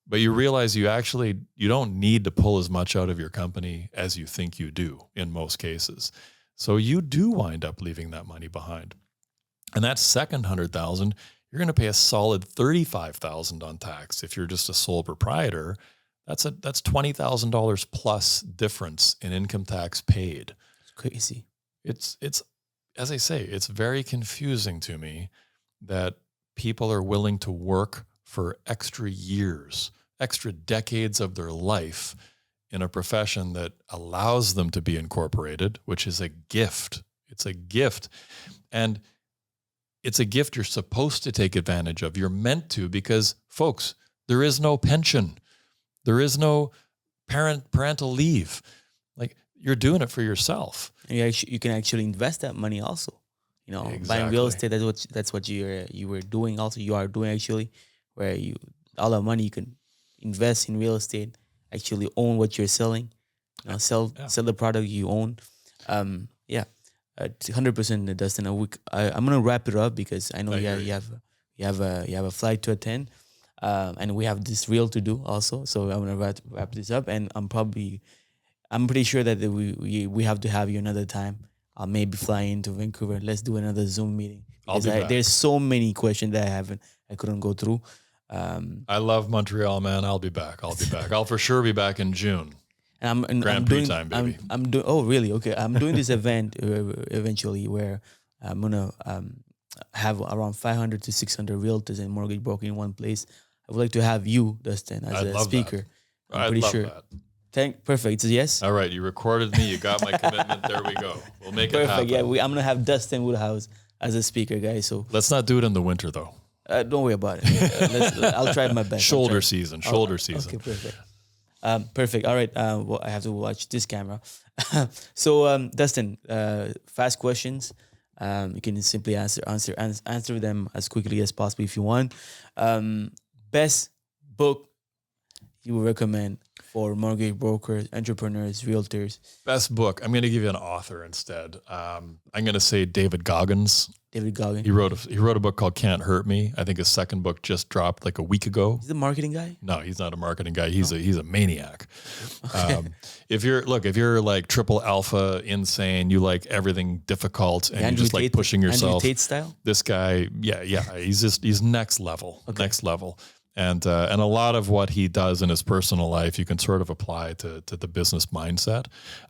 [SPEAKER 1] But you realize you don't need to pull as much out of your company as you think you do in most cases. So you do wind up leaving that money behind. And that second 100,000, you're going to pay a solid 35,000 on tax. If you're just a sole proprietor, that's $20,000 plus difference in income tax paid.
[SPEAKER 4] It's crazy.
[SPEAKER 1] It's as I say, it's very confusing to me that people are willing to work for extra years, extra decades of their life in a profession that allows them to be incorporated, which is a gift. It's a gift. And it's a gift you're supposed to take advantage of. You're meant to, because, folks, there is no pension. There is no parental leave. Like, you're doing it for yourself.
[SPEAKER 4] You can actually invest that money also. You know,
[SPEAKER 1] Exactly.
[SPEAKER 4] Buying real estate, that's what you were doing also. You are doing actually, where all the money you can invest in real estate, actually own what you're selling, you know, sell the product you own. 100%, Dustin. I'm gonna wrap it up because I know
[SPEAKER 1] I hear
[SPEAKER 4] you have a flight to attend, and we have this reel to do also. So I'm gonna wrap this up, and I'm pretty sure that we have to have you another time. I'll maybe fly into Vancouver. Let's do another Zoom meeting.
[SPEAKER 1] I'll be back.
[SPEAKER 4] There's so many questions that I couldn't go through.
[SPEAKER 1] I love Montreal, man. I'll be back. I'll for sure be back in June.
[SPEAKER 4] And I'm
[SPEAKER 1] Prix
[SPEAKER 4] doing
[SPEAKER 1] time, baby.
[SPEAKER 4] I'm doing. Oh, really? Okay. I'm doing this event eventually where I'm gonna have around 500 to 600 realtors and mortgage broker in one place. I would like to have you, Dustin, as a speaker.
[SPEAKER 1] I'd love that.
[SPEAKER 4] Perfect. It's a yes.
[SPEAKER 1] All right, you recorded me. You got my commitment. There we go. We'll make it happen.
[SPEAKER 4] Perfect. Yeah, I'm gonna have Dustin Woodhouse as a speaker, guys. So
[SPEAKER 1] let's not do it in the winter, though.
[SPEAKER 4] don't worry about it. I'll try my best.
[SPEAKER 1] Shoulder season.
[SPEAKER 4] Okay, perfect. Perfect. All right. Well, I have to watch this camera. So, Dustin, fast questions. You can simply answer them as quickly as possible if you want. Best book you would recommend for mortgage brokers, entrepreneurs, realtors?
[SPEAKER 1] Best book. I'm going to give you an author instead. I'm going to say David Goggins.
[SPEAKER 4] David Goggins.
[SPEAKER 1] He wrote a book called Can't Hurt Me. I think his second book just dropped like a week ago.
[SPEAKER 4] He's a marketing guy?
[SPEAKER 1] No, he's not a marketing guy. He's a maniac.
[SPEAKER 4] Okay.
[SPEAKER 1] If you're like triple alpha, insane, you like everything difficult, and you just like pushing yourself.
[SPEAKER 4] Andrew Tate style?
[SPEAKER 1] This guy, yeah, he's next level, next level. And a lot of what he does in his personal life, you can sort of apply to the business mindset.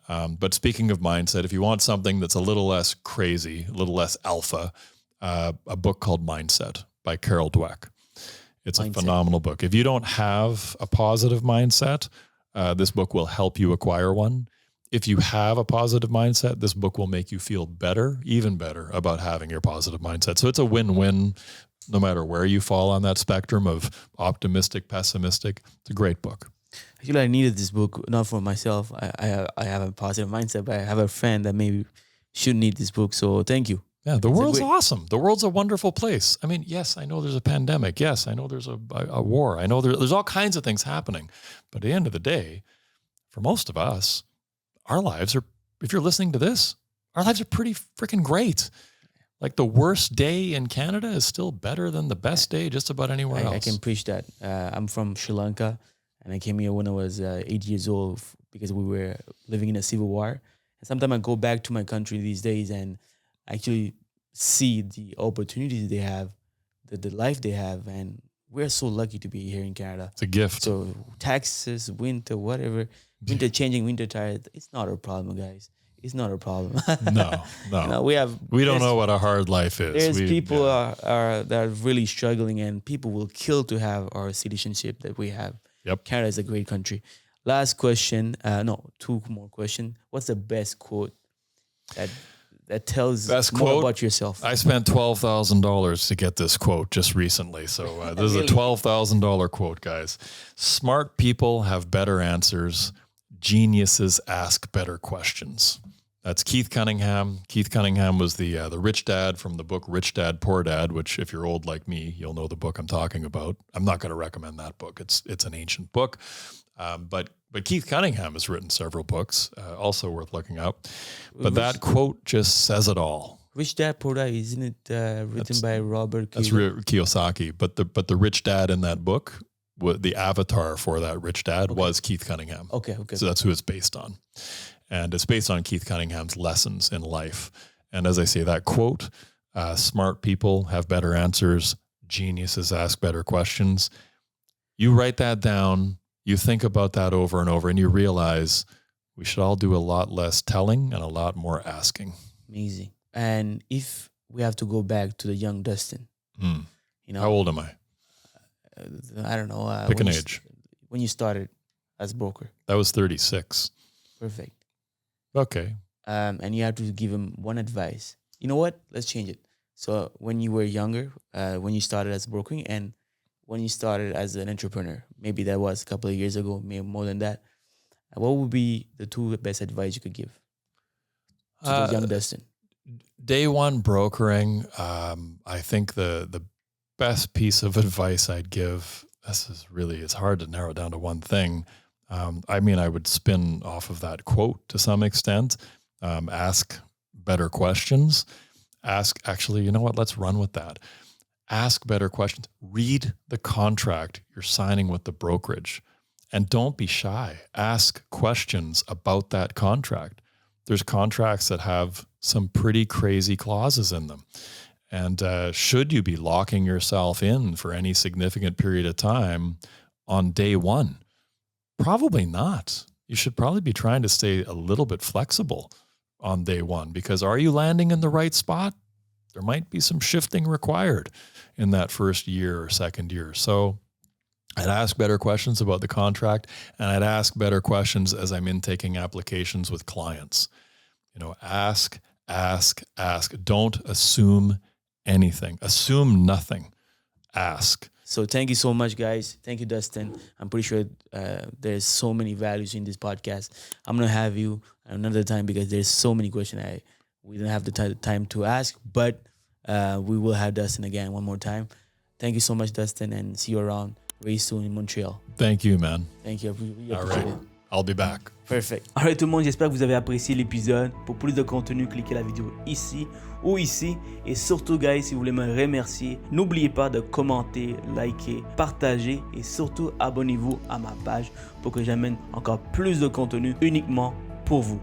[SPEAKER 1] But speaking of mindset, if you want something that's a little less crazy, a little less alpha, a book called Mindset by Carol Dweck. It's a phenomenal book. If you don't have a positive mindset, this book will help you acquire one. If you have a positive mindset, this book will make you feel better, even better about having your positive mindset. So it's a win-win no matter where you fall on that spectrum of optimistic, pessimistic. It's a great book.
[SPEAKER 4] Actually, I needed this book, not for myself. I have a positive mindset, but I have a friend that maybe should need this book. So thank you.
[SPEAKER 1] Yeah, the world's awesome. The world's a wonderful place. I mean, yes, I know there's a pandemic. Yes, I know there's a war. I know there's all kinds of things happening. But at the end of the day, for most of us, our lives are, if you're listening to this, our lives are pretty freaking great. Like the worst day in Canada is still better than the best day just about anywhere else.
[SPEAKER 4] I can preach that. I'm from Sri Lanka, and I came here when I was 8 years old because we were living in a civil war. And sometimes I go back to my country these days and actually see the opportunities they have, the life they have, and we're so lucky to be here in Canada.
[SPEAKER 1] It's a gift.
[SPEAKER 4] So taxes, winter, whatever, winter changing, winter tires, it's not a problem, guys. It's not a problem.
[SPEAKER 1] No.
[SPEAKER 4] You know, we
[SPEAKER 1] don't know what a hard life is.
[SPEAKER 4] There's people that are really struggling, and people will kill to have our citizenship that we have.
[SPEAKER 1] Yep.
[SPEAKER 4] Canada is a great country. Last question. Two more questions. What's the best quote that tells more about yourself?
[SPEAKER 1] I spent $12,000 to get this quote just recently. So this is a $12,000 quote, guys. Smart people have better answers. Geniuses ask better questions. That's Keith Cunningham. Keith Cunningham was the rich dad from the book Rich Dad, Poor Dad, which if you're old like me, you'll know the book I'm talking about. I'm not going to recommend that book. It's an ancient book. But Keith Cunningham has written several books, also worth looking up. But that quote just says it all.
[SPEAKER 4] Rich Dad, Poor Dad, isn't it written by Robert
[SPEAKER 1] Kiyosaki? That's Kiyosaki. But the rich dad in that book, the avatar for that rich dad was Keith Cunningham.
[SPEAKER 4] Okay.
[SPEAKER 1] So that's who it's based on. And it's based on Keith Cunningham's lessons in life. And as I say, that quote, smart people have better answers, geniuses ask better questions. You write that down, you think about that over and over, and you realize we should all do a lot less telling and a lot more asking.
[SPEAKER 4] Amazing. And if we have to go back to the young Dustin,
[SPEAKER 1] how old am I?
[SPEAKER 4] I don't know.
[SPEAKER 1] Pick an age.
[SPEAKER 4] When you started as broker.
[SPEAKER 1] That was 36.
[SPEAKER 4] Perfect.
[SPEAKER 1] Okay.
[SPEAKER 4] And you have to give him one advice. You know what? Let's change it. So when you were younger, when you started as brokering and when you started as an entrepreneur, maybe that was a couple of years ago, maybe more than that, what would be the two best advice you could give to the young Dustin?
[SPEAKER 1] Day one brokering, I think the best piece of advice I'd give, it's hard to narrow down to one thing. I would spin off of that quote to some extent. Ask better questions. Actually, you know what? Let's run with that. Ask better questions. Read the contract you're signing with the brokerage. And don't be shy. Ask questions about that contract. There's contracts that have some pretty crazy clauses in them. And should you be locking yourself in for any significant period of time on day one? Probably not. You should probably be trying to stay a little bit flexible on day one, because are you landing in the right spot? There might be some shifting required in that first year or second year. So I'd ask better questions about the contract, and I'd ask better questions as I'm intaking applications with clients. Ask. Don't assume anything. Assume nothing. Ask.
[SPEAKER 4] So thank you so much, guys. Thank you, Dustan. I'm pretty sure there's so many values in this podcast. I'm going to have you another time because there's so many questions we don't have the time to ask, but we will have Dustan again one more time. Thank you so much, Dustan, and see you around very soon in Montreal.
[SPEAKER 1] Thank you, man.
[SPEAKER 4] Thank you. We
[SPEAKER 1] All
[SPEAKER 4] appreciate
[SPEAKER 1] right.
[SPEAKER 4] it.
[SPEAKER 1] I'll be back.
[SPEAKER 4] Perfect. Alright tout le monde, j'espère que vous avez apprécié l'épisode. Pour plus de contenu, cliquez la vidéo ici ou ici. Et surtout, guys, si vous voulez me remercier, n'oubliez pas de commenter, liker, partager et surtout abonnez-vous à ma page pour que j'amène encore plus de contenu uniquement pour vous.